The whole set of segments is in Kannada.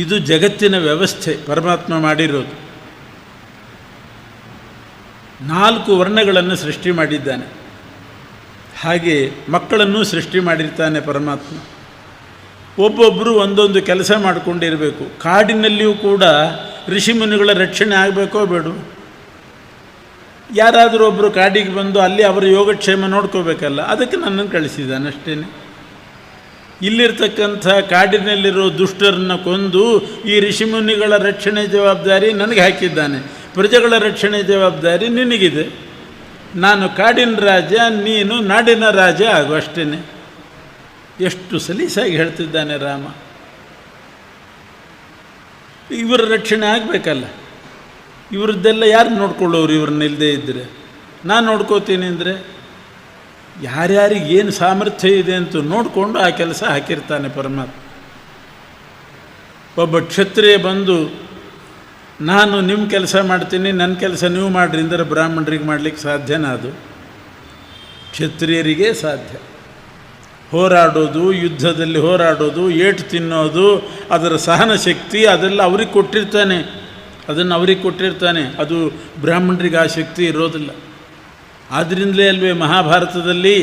ಇದು ಜಗತ್ತಿನ ವ್ಯವಸ್ಥೆ ಪರಮಾತ್ಮ ಮಾಡಿರೋದು. 4 ವರ್ಣಗಳನ್ನು ಸೃಷ್ಟಿ ಮಾಡಿದ್ದಾನೆ. ಹಾಗೆ ಮಕ್ಕಳನ್ನು ಸೃಷ್ಟಿ ಮಾಡಿರ್ತಾನೆ ಪರಮಾತ್ಮ. ಒಬ್ಬೊಬ್ಬರು ಒಂದೊಂದು ಕೆಲಸ ಮಾಡಿಕೊಂಡಿರಬೇಕು. ಕಾಡಿನಲ್ಲಿಯೂ ಕೂಡ ಋಷಿಮುನಿಗಳ ರಕ್ಷಣೆ ಆಗಬೇಕೋ ಬೇಡೋ? ಯಾರಾದರೂ ಒಬ್ಬರು ಕಾಡಿಗೆ ಬಂದು ಅಲ್ಲಿ ಅವರ ಯೋಗಕ್ಷೇಮ ನೋಡ್ಕೋಬೇಕಲ್ಲ, ಅದಕ್ಕೆ ನನ್ನನ್ನು ಕಳಿಸಿದ್ದಾನೆ ಅಷ್ಟೇ. ಇಲ್ಲಿರ್ತಕ್ಕಂಥ ಕಾಡಿನಲ್ಲಿರೋ ದುಷ್ಟರನ್ನು ಕೊಂದು ಈ ಋಷಿಮುನಿಗಳ ರಕ್ಷಣೆ ಜವಾಬ್ದಾರಿ ನನಗೆ ಹಾಕಿದ್ದಾನೆ, ಪ್ರಜೆಗಳ ರಕ್ಷಣೆ ಜವಾಬ್ದಾರಿ ನಿನಗಿದೆ. ನಾನು ಕಾಡಿನ ರಾಜ, ನೀನು ನಾಡಿನ ರಾಜ ಆಗು ಅಷ್ಟೇ. ಎಷ್ಟು ಸಲೀಸಾಗಿ ಹೇಳ್ತಿದ್ದಾನೆ ರಾಮ. ಇವರ ರಕ್ಷಣೆ ಆಗಬೇಕಲ್ಲ, ಇವ್ರದ್ದೆಲ್ಲ ಯಾರು ನೋಡ್ಕೊಳ್ಳೋರು? ಇವ್ರನ್ನ ಇಲ್ಲದೇ ಇದ್ದರೆ ನಾನು ನೋಡ್ಕೋತೀನಿ ಅಂದರೆ ಯಾರ್ಯಾರಿಗೆ ಏನು ಸಾಮರ್ಥ್ಯ ಇದೆ ಅಂತ ನೋಡಿಕೊಂಡು ಆ ಕೆಲಸ ಹಾಕಿರ್ತಾನೆ ಪರಮಾತ್ಮ. ಒಬ್ಬ ಕ್ಷತ್ರಿಯ ಬಂದು ನಾನು ನಿಮ್ಮ ಕೆಲಸ ಮಾಡ್ತೀನಿ, ನನ್ನ ಕೆಲಸ ನೀವು ಮಾಡಿರಿ ಅಂದರೆ ಬ್ರಾಹ್ಮಣರಿಗೆ ಮಾಡಲಿಕ್ಕೆ ಸಾಧ್ಯನಾ? ಅದು ಕ್ಷತ್ರಿಯರಿಗೆ ಸಾಧ್ಯ. ಹೋರಾಡೋದು, ಯುದ್ಧದಲ್ಲಿ ಹೋರಾಡೋದು, ಏಟು ತಿನ್ನೋದು, ಅದರ ಸಹನ ಶಕ್ತಿ ಅದೆಲ್ಲ ಅವ್ರಿಗೆ ಕೊಟ್ಟಿರ್ತಾನೆ, ಅದನ್ನು ಅವ್ರಿಗೆ ಕೊಟ್ಟಿರ್ತಾನೆ. ಅದು ಬ್ರಾಹ್ಮಣರಿಗೆ ಆ ಶಕ್ತಿ ಇರೋದಿಲ್ಲ. ಆದ್ದರಿಂದಲೇ ಅಲ್ವೇ ಮಹಾಭಾರತದಲ್ಲಿ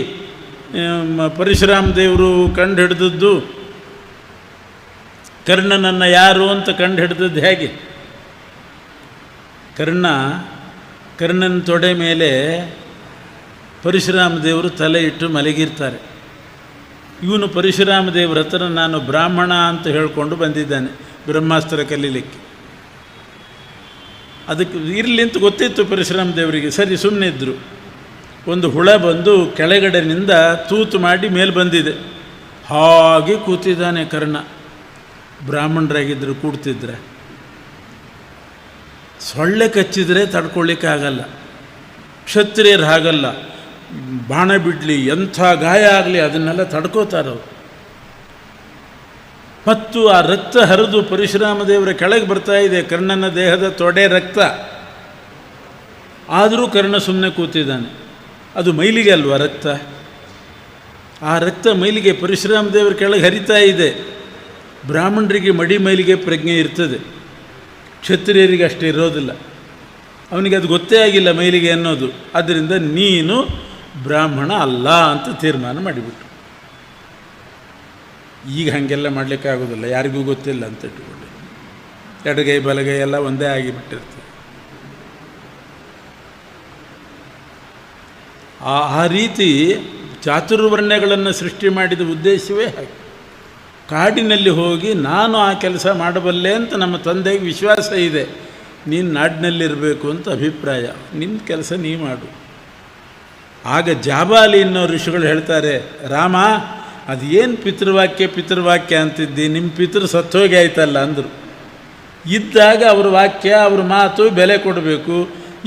ಪರಶುರಾಮ ದೇವರು ಕಂಡು ಹಿಡಿದದ್ದು ಕರ್ಣನನ್ನು ಯಾರು ಅಂತ ಕಂಡು ಹಿಡಿದದ್ದು ಹೇಗೆ? ಕರ್ಣನ ತೊಡೆ ಮೇಲೆ ಪರಶುರಾಮ ದೇವರು ತಲೆ ಇಟ್ಟು ಮಲಗಿರ್ತಾರೆ. ಇವನು ಪರಶುರಾಮ ದೇವರ ಹತ್ರ ನಾನು ಬ್ರಾಹ್ಮಣ ಅಂತ ಹೇಳಿಕೊಂಡು ಬಂದಿದ್ದಾನೆ ಬ್ರಹ್ಮಾಸ್ತ್ರ ಕಲೀಲಿಕ್ಕೆ. ಅದಕ್ಕೆ ಇರಲಿ ಅಂತ ಗೊತ್ತಿತ್ತು ಪರಶುರಾಮ ದೇವರಿಗೆ. ಸರಿ ಸುಮ್ಮನೆ ಇದ್ದರು. ಒಂದು ಹುಳ ಬಂದು ಕೆಳಗಡೆನಿಂದ ತೂತು ಮಾಡಿ ಮೇಲೆ ಬಂದಿದೆ. ಹಾಗೆ ಕೂತಿದ್ದಾನೆ ಕರ್ಣ. ಬ್ರಾಹ್ಮಣರಾಗಿದ್ದರು ಕೂಡ್ತಿದ್ರೆ, ಸೊಳ್ಳೆ ಕಚ್ಚಿದರೆ ತಡ್ಕೊಳ್ಳಿಕ್ಕಾಗಲ್ಲ. ಕ್ಷತ್ರಿಯರು ಹಾಗಲ್ಲ, ಬಾಣ ಬಿಡಲಿ, ಎಂಥ ಗಾಯ ಆಗಲಿ ಅದನ್ನೆಲ್ಲ ತಡ್ಕೋತಾರವರು. ಮತ್ತು ಆ ರಕ್ತ ಹರಿದು ಪರಶುರಾಮ ದೇವರ ಕೆಳಗೆ ಬರ್ತಾ ಇದೆ, ಕರ್ಣನ ದೇಹದ ತೊಡೆ ರಕ್ತ. ಆದರೂ ಕರ್ಣ ಸುಮ್ಮನೆ ಕೂತಿದ್ದಾನೆ. ಅದು ಮೈಲಿಗೆ ಅಲ್ವಾ ರಕ್ತ? ಆ ರಕ್ತ ಮೈಲಿಗೆ ಪರಶುರಾಮ ದೇವರ ಕೆಳಗೆ ಹರಿತಾ ಇದೆ. ಬ್ರಾಹ್ಮಣರಿಗೆ ಮಡಿ ಮೈಲಿಗೆ ಪ್ರಜ್ಞೆ ಇರ್ತದೆ, ಕ್ಷತ್ರಿಯರಿಗೆ ಅಷ್ಟೇ ಇರೋದಿಲ್ಲ. ಅವನಿಗೆ ಅದು ಗೊತ್ತೇ ಆಗಿಲ್ಲ ಮೈಲಿಗೆ ಅನ್ನೋದು. ಆದ್ದರಿಂದ ನೀನು ಬ್ರಾಹ್ಮಣ ಅಲ್ಲ ಅಂತ ತೀರ್ಮಾನ ಮಾಡಿಬಿಟ್ಟು. ಈಗ ಹಾಗೆಲ್ಲ ಮಾಡಲಿಕ್ಕಾಗೋದಿಲ್ಲ, ಯಾರಿಗೂ ಗೊತ್ತಿಲ್ಲ ಅಂತ ಇಟ್ಟುಕೊಂಡು ಎಡಗೈ ಬಲಗೈ ಎಲ್ಲ ಒಂದೇ ಆಗಿಬಿಟ್ಟಿರ್ತದೆ. ಆ ರೀತಿ ಚಾತುರ್ವರ್ಣ್ಯಗಳನ್ನು ಸೃಷ್ಟಿ ಮಾಡಿದ ಉದ್ದೇಶವೇ ಹಾಗೆ. ಕಾಡಿನಲ್ಲಿ ಹೋಗಿ ನಾನು ಆ ಕೆಲಸ ಮಾಡಬಲ್ಲೆ ಅಂತ ನಮ್ಮ ತಂದೆಗೆ ವಿಶ್ವಾಸ ಇದೆ. ನೀನು ನಾಡಿನಲ್ಲಿರಬೇಕು ಅಂತ ಅಭಿಪ್ರಾಯ, ನಿನ್ನ ಕೆಲಸ ನೀ ಮಾಡು. ಆಗ ಜಾಬಾಲಿ ಅನ್ನೋ ಋಷಿಗಳು ಹೇಳ್ತಾರೆ, ರಾಮ ಅದೇನು ಪಿತೃವಾಕ್ಯ ಅಂತಿದ್ದಿ, ನಿಮ್ಮ ಪಿತೃ ಸತ್ತೋಗಿ ಆಯ್ತಲ್ಲ ಅಂದರು. ಇದ್ದಾಗ ಅವ್ರ ವಾಕ್ಯ ಅವ್ರ ಮಾತು ಬೆಲೆ ಕೊಡಬೇಕು.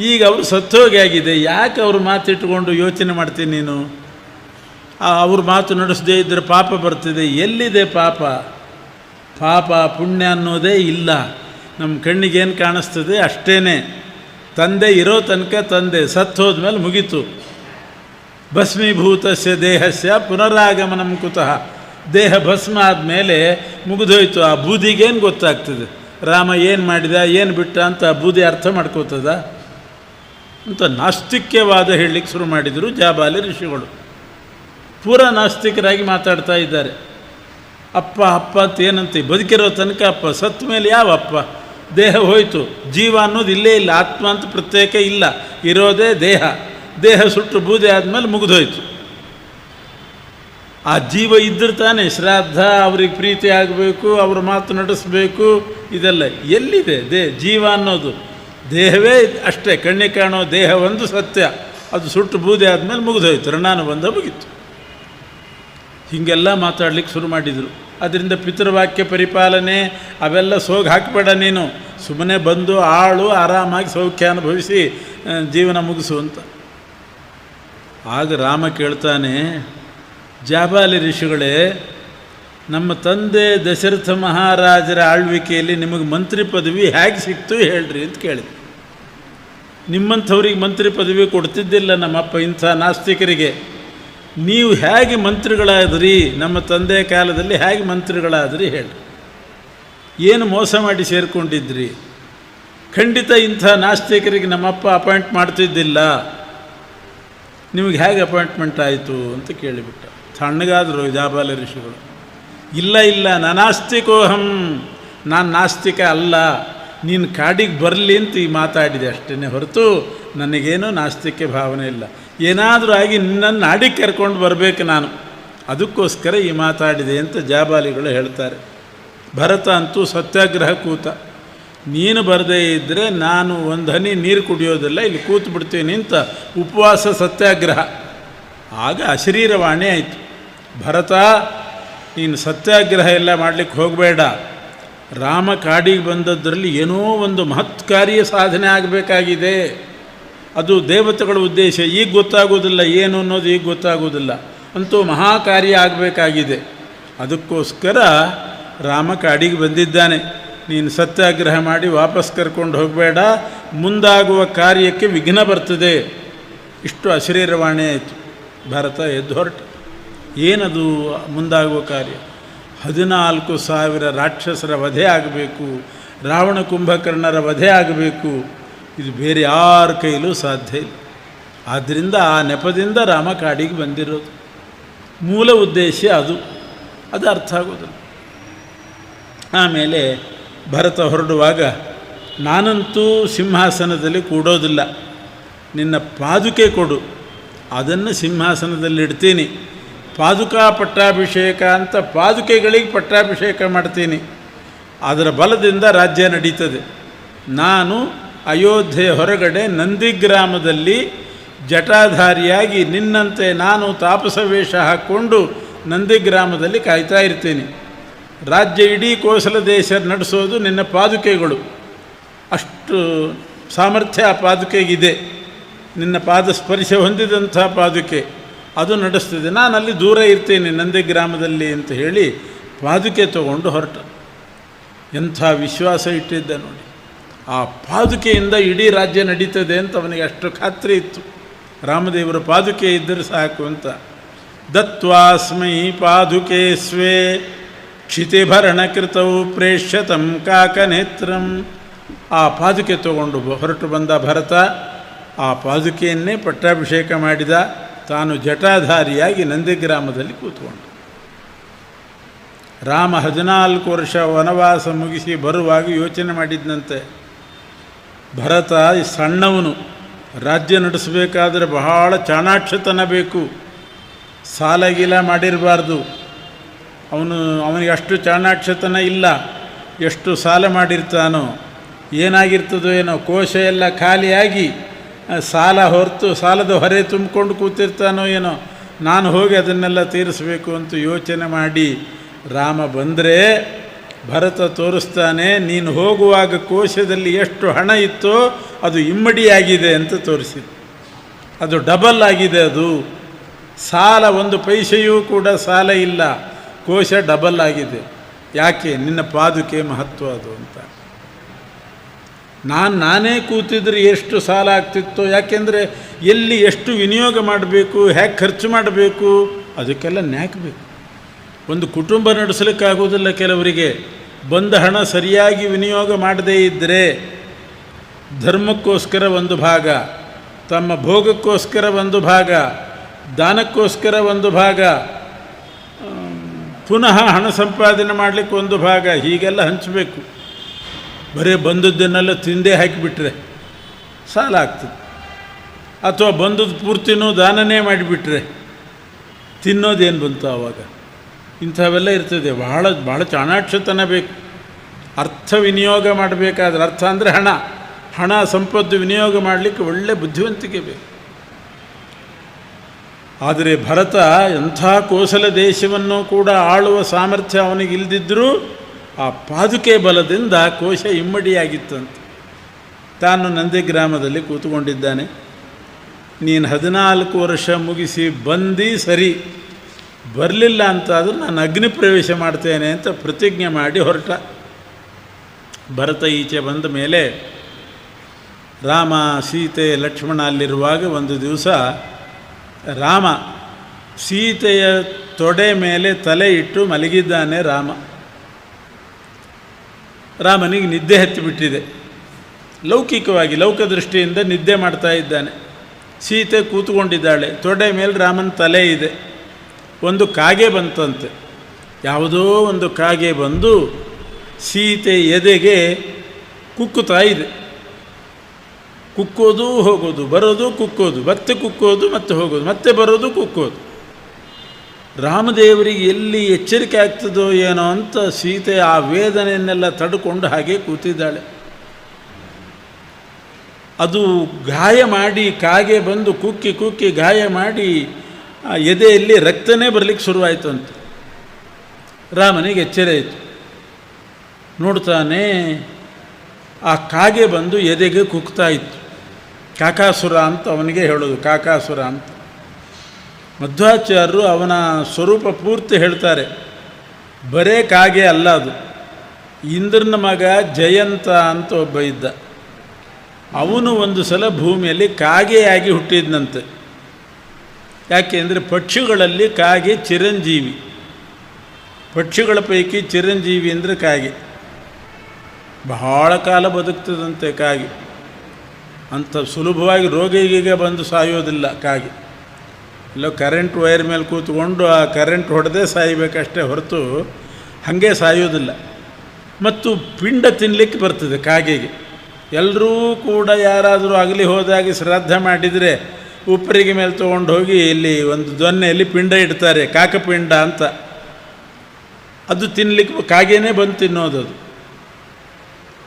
ಈಗ ಅವರು ಸತ್ತೋಗಿ ಆಗಿದೆ, ಯಾಕೆ ಅವ್ರ ಮಾತಿಟ್ಟುಕೊಂಡು ಯೋಚನೆ ಮಾಡ್ತೀನಿ ನೀನು? ಅವ್ರ ಮಾತು ನಡೆಸದೇ ಇದ್ದರೆ ಪಾಪ ಬರ್ತಿದೆ. ಎಲ್ಲಿದೆ ಪಾಪ? ಪಾಪ ಪುಣ್ಯ ಅನ್ನೋದೇ ಇಲ್ಲ. ನಮ್ಮ ಕಣ್ಣಿಗೇನು ಕಾಣಿಸ್ತದೆ ಅಷ್ಟೇ. ತಂದೆ ಇರೋ ತನಕ ತಂದೆ, ಸತ್ತು ಹೋದ್ಮೇಲೆ ಮುಗೀತು. ಭಸ್ಮೀಭೂತಸ್ಯ ದೇಹಸ್ಯ ಪುನರಾಗಮನಂ ಕುತಃ. ದೇಹ ಭಸ್ಮ ಆದಮೇಲೆ ಮುಗಿದೋಯ್ತು. ಆ ಬೂದಿಗೇನು ಗೊತ್ತಾಗ್ತದೆ ರಾಮ ಏನು ಮಾಡಿದ ಏನು ಬಿಟ್ಟ ಅಂತ? ಆ ಬೂದಿ ಅರ್ಥ ಮಾಡ್ಕೋತದ ಅಂತ ನಾಸ್ತಿಕ್ಯವಾದ ಹೇಳಲಿಕ್ಕೆ ಶುರು ಮಾಡಿದರು ಜಾಬಾಲಿ ಋಷಿಗಳು. ಪೂರಾ ನಾಸ್ತಿಕರಾಗಿ ಮಾತಾಡ್ತಾ ಇದ್ದಾರೆ. ಅಪ್ಪ ಅಪ್ಪ ಅಂತ ಏನಂತೆ? ಬದುಕಿರೋ ತನಕ ಅಪ್ಪ, ಸತ್ತ ಮೇಲೆ ಯಾವ ಅಪ್ಪ? ದೇಹ ಹೋಯಿತು, ಜೀವ ಅನ್ನೋದು ಇಲ್ಲೇ ಇಲ್ಲ, ಆತ್ಮ ಅಂತ ಪ್ರತ್ಯೇಕ ಇಲ್ಲ, ಇರೋದೇ ದೇಹ. ದೇಹ ಸುಟ್ಟು ಬೂದೆ ಆದಮೇಲೆ ಮುಗಿದೋಯ್ತು. ಆ ಜೀವ ಇದ್ದರೆ ತಾನೇ ಶ್ರಾದ್ದ, ಅವ್ರಿಗೆ ಪ್ರೀತಿ ಆಗಬೇಕು, ಅವ್ರ ಮಾತು ನಡೆಸಬೇಕು, ಇದೆಲ್ಲ ಎಲ್ಲಿದೆ? ಜೀವ ಅನ್ನೋದು ದೇಹವೇ ಅಷ್ಟೇ. ಕಣ್ಣಿಗೆ ಕಾಣೋ ದೇಹ ಒಂದು ಸತ್ಯ, ಅದು ಸುಟ್ಟು ಬೂದೆ ಆದಮೇಲೆ ಮುಗಿದೋಯ್ತು, ಋಣಾನುಬಂಧ ಮುಗೀತು. ಹೀಗೆಲ್ಲ ಮಾತಾಡ್ಲಿಕ್ಕೆ ಶುರು ಮಾಡಿದರು. ಅದರಿಂದ ಪಿತೃವಾಕ್ಯ ಪರಿಪಾಲನೆ ಅವೆಲ್ಲ ಸೋಗಿ ಹಾಕಬೇಡ ನೀನು, ಸುಮ್ಮನೆ ಬಂದು ಆಳು ಆರಾಮಾಗಿ ಸೌಖ್ಯ ಅನುಭವಿಸಿ ಜೀವನ ಮುಗಿಸು ಅಂತ. ಆಗ ರಾಮ ಕೇಳ್ತಾನೆ, ಜಾಬಾಲಿ ಋಷಿಗಳೇ, ನಮ್ಮ ತಂದೆ ದಶರಥ ಮಹಾರಾಜರ ಆಳ್ವಿಕೆಯಲ್ಲಿ ನಿಮಗೆ ಮಂತ್ರಿ ಪದವಿ ಹೇಗೆ ಸಿಕ್ತು ಹೇಳ್ರಿ ಅಂತ ಕೇಳಿದೆ. ನಿಮ್ಮಂಥವ್ರಿಗೆ ಮಂತ್ರಿ ಪದವಿ ಕೊಡ್ತಿದ್ದಿಲ್ಲ ನಮ್ಮಪ್ಪ ಇಂಥ ನಾಸ್ತಿಕರಿಗೆ. ನೀವು ಹೇಗೆ ಮಂತ್ರಿಗಳಾದ್ರಿ? ನಮ್ಮ ತಂದೆ ಕಾಲದಲ್ಲಿ ಹೇಗೆ ಮಂತ್ರಿಗಳಾದ್ರಿ ಹೇಳಿ. ಏನು ಮೋಸ ಮಾಡಿ ಸೇರಿಕೊಂಡಿದ್ರಿ? ಖಂಡಿತ ಇಂಥ ನಾಸ್ತಿಕರಿಗೆ ನಮ್ಮಪ್ಪ ಅಪಾಯಿಂಟ್ ಮಾಡ್ತಿದ್ದಿಲ್ಲ, ನಿಮಗೆ ಹೇಗೆ ಅಪಾಯಿಂಟ್ಮೆಂಟ್ ಆಯಿತು ಅಂತ ಕೇಳಿಬಿಟ್ಟ. ತಣ್ಣಗಾದರು ಜಾಬಾಲ ಋಷಿಗಳು. ಇಲ್ಲ ನಾನಾಸ್ತಿಕೋಹಂ, ನಾನು ನಾಸ್ತಿಕ ಅಲ್ಲ, ನೀನು ಕಾಡಿಗೆ ಬರಲಿ ಅಂತ ಈ ಮಾತಾಡಿದೆ ಅಷ್ಟೇ ಹೊರತು ನನಗೇನೂ ನಾಸ್ತಿಕ ಭಾವನೆ ಇಲ್ಲ. ಏನಾದರೂ ಆಗಿ ನಿನ್ನನ್ನು ನಾಡಿಗೆ ಕರ್ಕೊಂಡು ಬರಬೇಕು ನಾನು, ಅದಕ್ಕೋಸ್ಕರ ಈ ಮಾತಾಡಿದೆ ಅಂತ ಜಾಬಾಲಿಗಳು ಹೇಳ್ತಾರೆ. ಭರತ ಅಂತೂ ಸತ್ಯಾಗ್ರಹ ಕೂತ. ನೀನು ಬರದೇ ಇದ್ದರೆ ನಾನು ಒಂದು ಹನಿ ನೀರು ಕುಡಿಯೋದಿಲ್ಲ, ಇಲ್ಲಿ ಕೂತು ಬಿಡ್ತೀನಿ ಅಂತ ಉಪವಾಸ ಸತ್ಯಾಗ್ರಹ. ಆಗ ಅಶರೀರವಾಣಿ ಆಯಿತು, ಭರತ ನೀನು ಸತ್ಯಾಗ್ರಹ ಎಲ್ಲ ಮಾಡಲಿಕ್ಕೆ ಹೋಗಬೇಡ, ರಾಮ ಕಾಡಿಗೆ ಬಂದದ್ರಲ್ಲಿ ಏನೋ ಒಂದು ಮಹತ್ಕಾರ್ಯ ಸಾಧನೆ ಆಗಬೇಕಾಗಿದೆ, ಅದು ದೇವತೆಗಳ ಉದ್ದೇಶ. ಈಗ ಗೊತ್ತಾಗೋದಿಲ್ಲ ಏನು ಅನ್ನೋದು, ಈಗ ಗೊತ್ತಾಗೋದಿಲ್ಲ, ಅಂತೂ ಮಹಾಕಾರ್ಯ ಆಗಬೇಕಾಗಿದೆ. ಅದಕ್ಕೋಸ್ಕರ ರಾಮ ಕಾಡಿಗೆ ಬಂದಿದ್ದಾನೆ. ನೀನು ಸತ್ಯಾಗ್ರಹ ಮಾಡಿ ವಾಪಸ್ ಕರ್ಕೊಂಡು ಹೋಗಬೇಡ, ಮುಂದಾಗುವ ಕಾರ್ಯಕ್ಕೆ ವಿಘ್ನ ಬರ್ತದೆ. ಇಷ್ಟು ಅಶರೀರವಾಣಿ ಆಯಿತು. ಭರತ ಎದ್ದು ಹೊರಟ. ಏನದು ಮುಂದಾಗುವ ಕಾರ್ಯ? 14,000 ರಾಕ್ಷಸರ ವಧೆ ಆಗಬೇಕು, ರಾವಣ ಕುಂಭಕರ್ಣರ ವಧೆ ಆಗಬೇಕು. ಇದು ಬೇರೆ ಯಾರ ಕೈಲೂ ಸಾಧ್ಯ ಇಲ್ಲ. ಆದ್ದರಿಂದ ಆ ನೆಪದಿಂದ ರಾಮ ಕಾಡಿಗೆ ಬಂದಿರೋದು. ಮೂಲ ಉದ್ದೇಶ ಅದು ಅರ್ಥ ಆಗೋದಿಲ್ಲ. ಆಮೇಲೆ ಭರತ ಹೊರಡುವಾಗ, ನಾನಂತೂ ಸಿಂಹಾಸನದಲ್ಲಿ ಕೂಡೋದಿಲ್ಲ, ನಿನ್ನ ಪಾದುಕೆ ಕೊಡು, ಅದನ್ನು ಸಿಂಹಾಸನದಲ್ಲಿಡ್ತೀನಿ. ಪಾದುಕಾ ಪಟ್ಟಾಭಿಷೇಕ ಅಂತ ಪಾದುಕೆಗಳಿಗೆ ಪಟ್ಟಾಭಿಷೇಕ ಮಾಡ್ತೀನಿ. ಅದರ ಬಲದಿಂದ ರಾಜ್ಯ ನಡೀತದೆ. ನಾನು ಅಯೋಧ್ಯೆ ಹೊರಗಡೆ ನಂದಿಗ್ರಾಮದಲ್ಲಿ ಜಟಾಧಾರಿಯಾಗಿ ನಿನ್ನಂತೆ ನಾನು ತಾಪಸ ವೇಷ ಹಾಕ್ಕೊಂಡು ನಂದಿಗ್ರಾಮದಲ್ಲಿ ಕಾಯ್ತಾ ಇರ್ತೀನಿ. ರಾಜ್ಯ ಇಡೀ ಕೋಸಲ ದೇಶ ನಡೆಸೋದು ನಿನ್ನ ಪಾದುಕೆಗಳು. ಅಷ್ಟು ಸಾಮರ್ಥ್ಯ ಆ ಪಾದುಕೆಗಿದೆ. ನಿನ್ನ ಪಾದ ಸ್ಪರ್ಶ ಹೊಂದಿದಂಥ ಪಾದುಕೆ ಅದು ನಡೆಸ್ತದೆ. ನಾನು ಅಲ್ಲಿ ದೂರ ಇರ್ತೇನೆ ನಂದಿಗ್ರಾಮದಲ್ಲಿ ಅಂತ ಹೇಳಿ ಪಾದುಕೆ ತಗೊಂಡು ಹೊರಟ. ಎಂಥ ವಿಶ್ವಾಸ ಇಟ್ಟಿದ್ದ ನೋಡಿ. ಆ ಪಾದುಕೆಯಿಂದ ಇಡೀ ರಾಜ್ಯ ನಡೀತದೆ ಅಂತ ಅವನಿಗೆ ಅಷ್ಟು ಖಾತ್ರಿ ಇತ್ತು. ರಾಮದೇವರ ಪಾದುಕೆ ಇದ್ದರೆ ಸಾಕು ಅಂತ. ದತ್ವಾಸ್ಮೈ ಪಾದುಕೆ ಸ್ವೇ ಕ್ಷಿತಿಭರಣಕೃತೌ ಪ್ರೇಷ್ಯತಂ ಕಾಕನೇತ್ರಂ. ಆ ಪಾದುಕೆ ತಗೊಂಡು ಹೊರಟು ಬಂದ ಭರತ. ಆ ಪಾದುಕೆಯನ್ನೇ ಪಟ್ಟಾಭಿಷೇಕ ಮಾಡಿದ. ತಾನು ಜಟಾಧಾರಿಯಾಗಿ ನಂದಿಗ್ರಾಮದಲ್ಲಿ ಕೂತ್ಕೊಂಡು. ರಾಮ 14 ವರ್ಷ ವನವಾಸ ಮುಗಿಸಿ ಬರುವಾಗ ಯೋಚನೆ ಮಾಡಿದ್ದಂತೆ, ಭರತ ಸಣ್ಣವನು, ರಾಜ್ಯ ನಡೆಸಬೇಕಾದ್ರೆ ಬಹಳ ಚಾಣಾಕ್ಷತನ ಬೇಕು, ಸಾಲಗೀಲ ಮಾಡಿರಬಾರ್ದು. ಅವನಿಗೆ ಅಷ್ಟು ಚಾಣಾಕ್ಷತನ ಇಲ್ಲ. ಎಷ್ಟು ಸಾಲ ಮಾಡಿರ್ತಾನೋ, ಏನಾಗಿರ್ತದೋ ಏನೋ, ಕೋಶ ಎಲ್ಲ ಖಾಲಿಯಾಗಿ ಸಾಲ ಹೊರತು ಸಾಲದ ಹೊರೆ ತುಂಬಿಕೊಂಡು ಕೂತಿರ್ತಾನೋ ಏನೋ. ನಾನು ಹೋಗಿ ಅದನ್ನೆಲ್ಲ ತೀರಿಸಬೇಕು ಅಂತ ಯೋಚನೆ ಮಾಡಿ ರಾಮ ಬಂದರೆ ಭರತ ತೋರಿಸ್ತಾನೆ, ನೀನು ಹೋಗುವಾಗ ಕೋಶದಲ್ಲಿ ಎಷ್ಟು ಹಣ ಇತ್ತೋ ಅದು ಇಮ್ಮಡಿಯಾಗಿದೆ ಅಂತ ತೋರಿಸಿದ್ದು. ಅದು ಡಬಲ್ ಆಗಿದೆ. ಅದು ಸಾಲ 1 ಪೈಸೆಯೂ ಕೂಡ ಸಾಲ ಇಲ್ಲ, ಕೋಶ ಡಬಲ್ ಆಗಿದೆ. ಯಾಕೆ? ನಿನ್ನ ಪಾದುಕೆ ಮಹತ್ವ ಅದು ಅಂತ. ನಾನೇ ಕೂತಿದ್ರೆ ಎಷ್ಟು ಸಾಲ ಆಗ್ತಿತ್ತೋ. ಯಾಕೆಂದರೆ ಎಲ್ಲಿ ಎಷ್ಟು ವಿನಿಯೋಗ ಮಾಡಬೇಕು, ಹೇಗೆ ಖರ್ಚು ಮಾಡಬೇಕು, ಅದಕ್ಕೆಲ್ಲ ನ್ಯಾಕಬೇಕು. ಒಂದು ಕುಟುಂಬ ನಡೆಸಲಿಕ್ಕಾಗೋದಿಲ್ಲ ಕೆಲವರಿಗೆ. ಬಂದ ಹಣ ಸರಿಯಾಗಿ ವಿನಿಯೋಗ ಮಾಡದೇ ಇದ್ದರೆ ಧರ್ಮಕ್ಕೋಸ್ಕರ ಒಂದು ಭಾಗ, ತಮ್ಮ ಭೋಗಕ್ಕೋಸ್ಕರ ಒಂದು ಭಾಗ, ದಾನಕ್ಕೋಸ್ಕರ ಒಂದು ಭಾಗ, ಪುನಃ ಹಣ ಸಂಪಾದನೆ ಮಾಡಲಿಕ್ಕೆ ಒಂದು ಭಾಗ, ಹೀಗೆಲ್ಲ ಹಂಚಬೇಕು. ಬರೀ ಬಂದದ್ದನ್ನೆಲ್ಲ ತಿಂದೇ ಹಾಕಿಬಿಟ್ರೆ ಸಾಲ ಆಗ್ತದೆ. ಅಥವಾ ಬಂದದ್ದು ಪೂರ್ತಿನೂ ದಾನನೇ ಮಾಡಿಬಿಟ್ರೆ ತಿನ್ನೋದೇನು ಬಂತು ಆವಾಗ? ಇಂಥವೆಲ್ಲ ಇರ್ತದೆ. ಬಹಳ ಚಾಣಾಕ್ಷತನ ಬೇಕು. ಅರ್ಥ ವಿನಿಯೋಗ ಮಾಡಬೇಕಾದ್ರೆ, ಅರ್ಥ ಅಂದರೆ ಹಣ ಸಂಪತ್ತು ವಿನಿಯೋಗ ಮಾಡಲಿಕ್ಕೆ ಒಳ್ಳೆ ಬುದ್ಧಿವಂತಿಕೆ ಬೇಕು. ಆದರೆ ಭರತ ಎಂಥ ಕೋಸಲ ದೇಶವನ್ನು ಕೂಡ ಆಳುವ ಸಾಮರ್ಥ್ಯ ಅವನಿಗೆ ಇಲ್ಲದಿದ್ದರೂ ಆ ಪಾದುಕೆ ಬಲದಿಂದ ಕೋಶ ಇಮ್ಮಡಿಯಾಗಿತ್ತಂತೆ. ತಾನು ನಂದಿಗ್ರಾಮದಲ್ಲಿ ಕೂತ್ಕೊಂಡಿದ್ದಾನೆ. ನೀನು 14 ವರ್ಷ ಮುಗಿಸಿ ಬಂದು ಸರಿ, ಬರಲಿಲ್ಲ ಅಂತಾದರೂ ನಾನು ಅಗ್ನಿ ಪ್ರವೇಶ ಮಾಡ್ತೇನೆ ಅಂತ ಪ್ರತಿಜ್ಞೆ ಮಾಡಿ ಹೊರಟ. ಭರತ ಈಚೆ ಬಂದ ಮೇಲೆ ರಾಮ, ಸೀತೆ, ಲಕ್ಷ್ಮಣ ಅಲ್ಲಿರುವಾಗ ಒಂದು ದಿವಸ ರಾಮ ಸೀತೆಯ ತೊಡೆ ಮೇಲೆ ತಲೆ ಇಟ್ಟು ಮಲಗಿದ್ದಾನೆ. ರಾಮ ರಾಮನಿಗೆ ನಿದ್ದೆ ಹತ್ತಿಬಿಟ್ಟಿದೆ. ಲೌಕಿಕವಾಗಿ ಲೌಕದೃಷ್ಟಿಯಿಂದ ನಿದ್ದೆ ಮಾಡ್ತಾ ಇದ್ದಾನೆ. ಸೀತೆ ಕೂತ್ಕೊಂಡಿದ್ದಾಳೆ. ತೊಡೆ ಮೇಲೆ ರಾಮನ ತಲೆ ಇದೆ. ಒಂದು ಕಾಗೆ ಬಂತಂತೆ. ಯಾವುದೋ ಒಂದು ಕಾಗೆ ಬಂದು ಸೀತೆ ಎದೆಗೆ ಕುಕ್ಕುತ್ತಾ ಇದೆ. ಕುಕ್ಕೋದು ಹೋಗೋದು, ಬರೋದು ಕುಕ್ಕೋದು, ಮತ್ತೆ ಕುಕ್ಕೋದು, ಮತ್ತೆ ಹೋಗೋದು, ಮತ್ತೆ ಬರೋದು ಕುಕ್ಕೋದು. ರಾಮದೇವರಿಗೆ ಎಲ್ಲಿ ಎಚ್ಚರಿಕೆ ಆಗ್ತದೋ ಏನೋ ಅಂತ ಸೀತೆ ಆ ವೇದನೆಯನ್ನೆಲ್ಲ ತಡ್ಕೊಂಡು ಹಾಗೆ ಕೂತಿದ್ದಾಳೆ. ಅದು ಗಾಯ ಮಾಡಿ, ಕಾಗೆ ಬಂದು ಕುಕ್ಕಿ ಕುಕ್ಕಿ ಗಾಯ ಮಾಡಿ ಎದೆಯಲ್ಲಿ ರಕ್ತನೇ ಬರಲಿಕ್ಕೆ ಶುರುವಾಯಿತು ಅಂತ. ರಾಮನಿಗೆ ಎಚ್ಚರ ಆಯಿತು. ನೋಡ್ತಾನೆ, ಆ ಕಾಗೆ ಬಂದು ಎದೆಗೆ ಕುಕ್ತಾ ಇತ್ತು. ಕಾಕಾಸುರ ಅಂತ ಅವನಿಗೆ ಹೇಳೋದು, ಕಾಕಾಸುರ ಅಂತ. ಮಧ್ವಾಚಾರ್ಯರು ಅವನ ಸ್ವರೂಪ ಪೂರ್ತಿ ಹೇಳ್ತಾರೆ. ಬರೇ ಕಾಗೆ ಅಲ್ಲ ಅದು. ಇಂದ್ರನ ಮಗ ಜಯಂತ ಅಂತ ಒಬ್ಬ ಇದ್ದ. ಅವನು ಒಂದು ಸಲ ಭೂಮಿಯಲ್ಲಿ ಕಾಗೆಯಾಗಿ ಹುಟ್ಟಿದ್ನಂತೆ. ಯಾಕೆಂದರೆ ಪಕ್ಷಿಗಳಲ್ಲಿ ಕಾಗೆ ಚಿರಂಜೀವಿ. ಪಕ್ಷಿಗಳ ಪೈಕಿ ಚಿರಂಜೀವಿ ಅಂದರೆ ಕಾಗೆ. ಬಹಳ ಕಾಲ ಬದುಕ್ತದಂತೆ ಕಾಗೆ. ಅಂಥ ಸುಲಭವಾಗಿ ರೋಗಿಗೆ ಬಂದು ಸಾಯೋದಿಲ್ಲ ಕಾಗೆ. ಇಲ್ಲೋ ಕರೆಂಟ್ ವೈರ್ ಮೇಲೆ ಕೂತ್ಕೊಂಡು ಆ ಕರೆಂಟ್ ಹೊಡೆದೇ ಸಾಯಬೇಕಷ್ಟೇ ಹೊರತು ಹಾಗೆ ಸಾಯೋದಿಲ್ಲ. ಮತ್ತು ಪಿಂಡ ತಿನ್ನಲಿಕ್ಕೆ ಬರ್ತದೆ ಕಾಗೆಗೆ. ಎಲ್ಲರೂ ಕೂಡ ಯಾರಾದರೂ ಆಗಲಿ ಹೋದಾಗಿ ಶ್ರಾದ್ದ ಮಾಡಿದರೆ ಉಪ್ಪರಿಗೆ ಮೇಲೆ ತೊಗೊಂಡು ಹೋಗಿ ಇಲ್ಲಿ ಒಂದು ದೊನ್ನೆಯಲ್ಲಿ ಪಿಂಡ ಇಡ್ತಾರೆ, ಕಾಕಪಿಂಡ ಅಂತ. ಅದು ತಿನ್ನಲಿಕ್ಕೆ ಕಾಗೆನೇ ಬಂದು ತಿನ್ನೋದದು.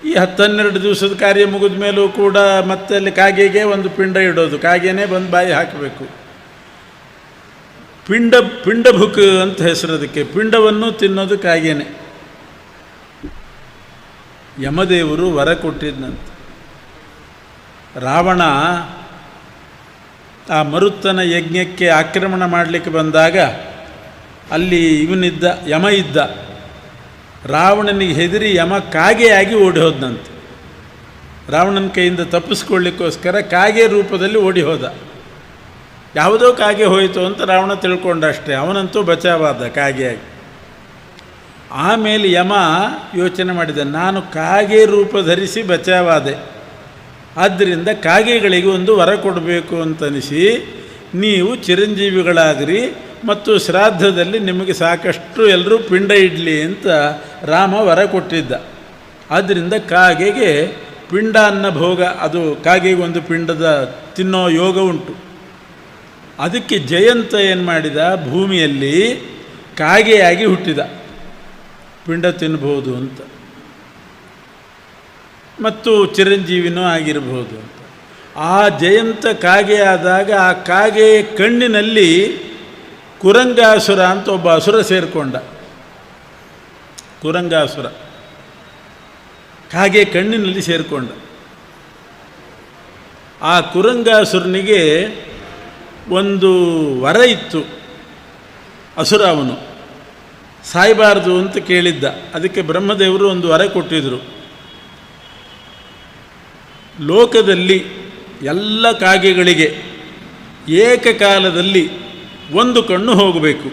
ಈ 10-12 ದಿವಸದ ಕಾರ್ಯ ಮುಗಿದ ಮೇಲೂ ಕೂಡ ಮತ್ತೆ ಅಲ್ಲಿ ಕಾಗೆಗೆ ಒಂದು ಪಿಂಡ ಇಡೋದು, ಕಾಗೆನೇ ಬಂದು ಬಾಯಿ ಹಾಕಬೇಕು. ಪಿಂಡಭುಕ್ ಅಂತ ಹೆಸರು ಅದಕ್ಕೆ. ಪಿಂಡವನ್ನು ತಿನ್ನೋದು ಕಾಗೆನೇ. ಯಮದೇವರು ವರ ಕೊಟ್ಟಿದ್ದಂತೆ. ರಾವಣ ಆ ಮರುತ್ತನ ಯಜ್ಞಕ್ಕೆ ಆಕ್ರಮಣ ಮಾಡಲಿಕ್ಕೆ ಬಂದಾಗ ಅಲ್ಲಿ ಇವನಿದ್ದ, ಯಮ ಇದ್ದ. ರಾವಣನಿಗೆ ಹೆದರಿ ಯಮ ಕಾಗೆಯಾಗಿ ಓಡಿ ಹೋದನಂತೆ. ರಾವಣನ ಕೈಯಿಂದ ತಪ್ಪಿಸ್ಕೊಳ್ಳಿಕ್ಕೋಸ್ಕರ ಕಾಗೆ ರೂಪದಲ್ಲಿ ಓಡಿ ಹೋದ. ಯಾವುದೋ ಕಾಗೆ ಹೋಯಿತು ಅಂತ ರಾವಣ ತಿಳ್ಕೊಂಡ ಅಷ್ಟೇ. ಅವನಂತೂ ಬಚಾವಾದ ಕಾಗೆಯಾಗಿ. ಆಮೇಲೆ ಯಮ ಯೋಚನೆ ಮಾಡಿದ, ನಾನು ಕಾಗೆ ರೂಪ ಧರಿಸಿ ಬಚಾವಾದೆ, ಆದ್ದರಿಂದ ಕಾಗೆಗಳಿಗೆ ಒಂದು ವರ ಕೊಡಬೇಕು ಅಂತನಿಸಿ ನೀವು ಚಿರಂಜೀವಿಗಳಾಗ್ರಿ ಮತ್ತು ಶ್ರಾದ್ದದಲ್ಲಿ ನಿಮಗೆ ಸಾಕಷ್ಟು ಎಲ್ಲರೂ ಪಿಂಡ ಇಡಲಿ ಅಂತ ರಾಮ ವರ ಕೊಟ್ಟಿದ್ದ. ಆದ್ದರಿಂದ ಕಾಗೆಗೆ ಪಿಂಡ ಅನ್ನ ಭೋಗ, ಅದು ಕಾಗೆಗೆ ಒಂದು ಪಿಂಡದ ತಿನ್ನೋ ಯೋಗ ಉಂಟು. ಅದಕ್ಕೆ ಜಯಂತ ಏನು ಮಾಡಿದ, ಭೂಮಿಯಲ್ಲಿ ಕಾಗೆಯಾಗಿ ಹುಟ್ಟಿದ, ಪಿಂಡ ತಿನ್ಬೋದು ಅಂತ, ಮತ್ತು ಚಿರಂಜೀವಿನೂ ಆಗಿರ್ಬೋದು ಅಂತ. ಆ ಜಯಂತ ಕಾಗೆ ಆದಾಗ ಆ ಕಾಗೆ ಕಣ್ಣಿನಲ್ಲಿ ಕುರಂಗಾಸುರ ಅಂತ ಒಬ್ಬ ಅಸುರ ಸೇರಿಕೊಂಡ. ಕುರಂಗಾಸುರ ಕಾಗೆ ಕಣ್ಣಿನಲ್ಲಿ ಸೇರಿಕೊಂಡ. ಆ ಕುರಂಗಾಸುರನಿಗೆ ಒಂದು ವರ ಇತ್ತು. ಅಸುರ ಅವನು ಸಾಯಬಾರ್ದು ಅಂತ ಕೇಳಿದ್ದ. ಅದಕ್ಕೆ ಬ್ರಹ್ಮದೇವರು ಒಂದು ವರ ಕೊಟ್ಟಿದ್ದರು. ಲೋಕದಲ್ಲಿ ಎಲ್ಲ ಕಾಗೆಗಳಿಗೆ ಏಕಕಾಲದಲ್ಲಿ ಒಂದು ಕಣ್ಣು ಹೋಗಬೇಕು,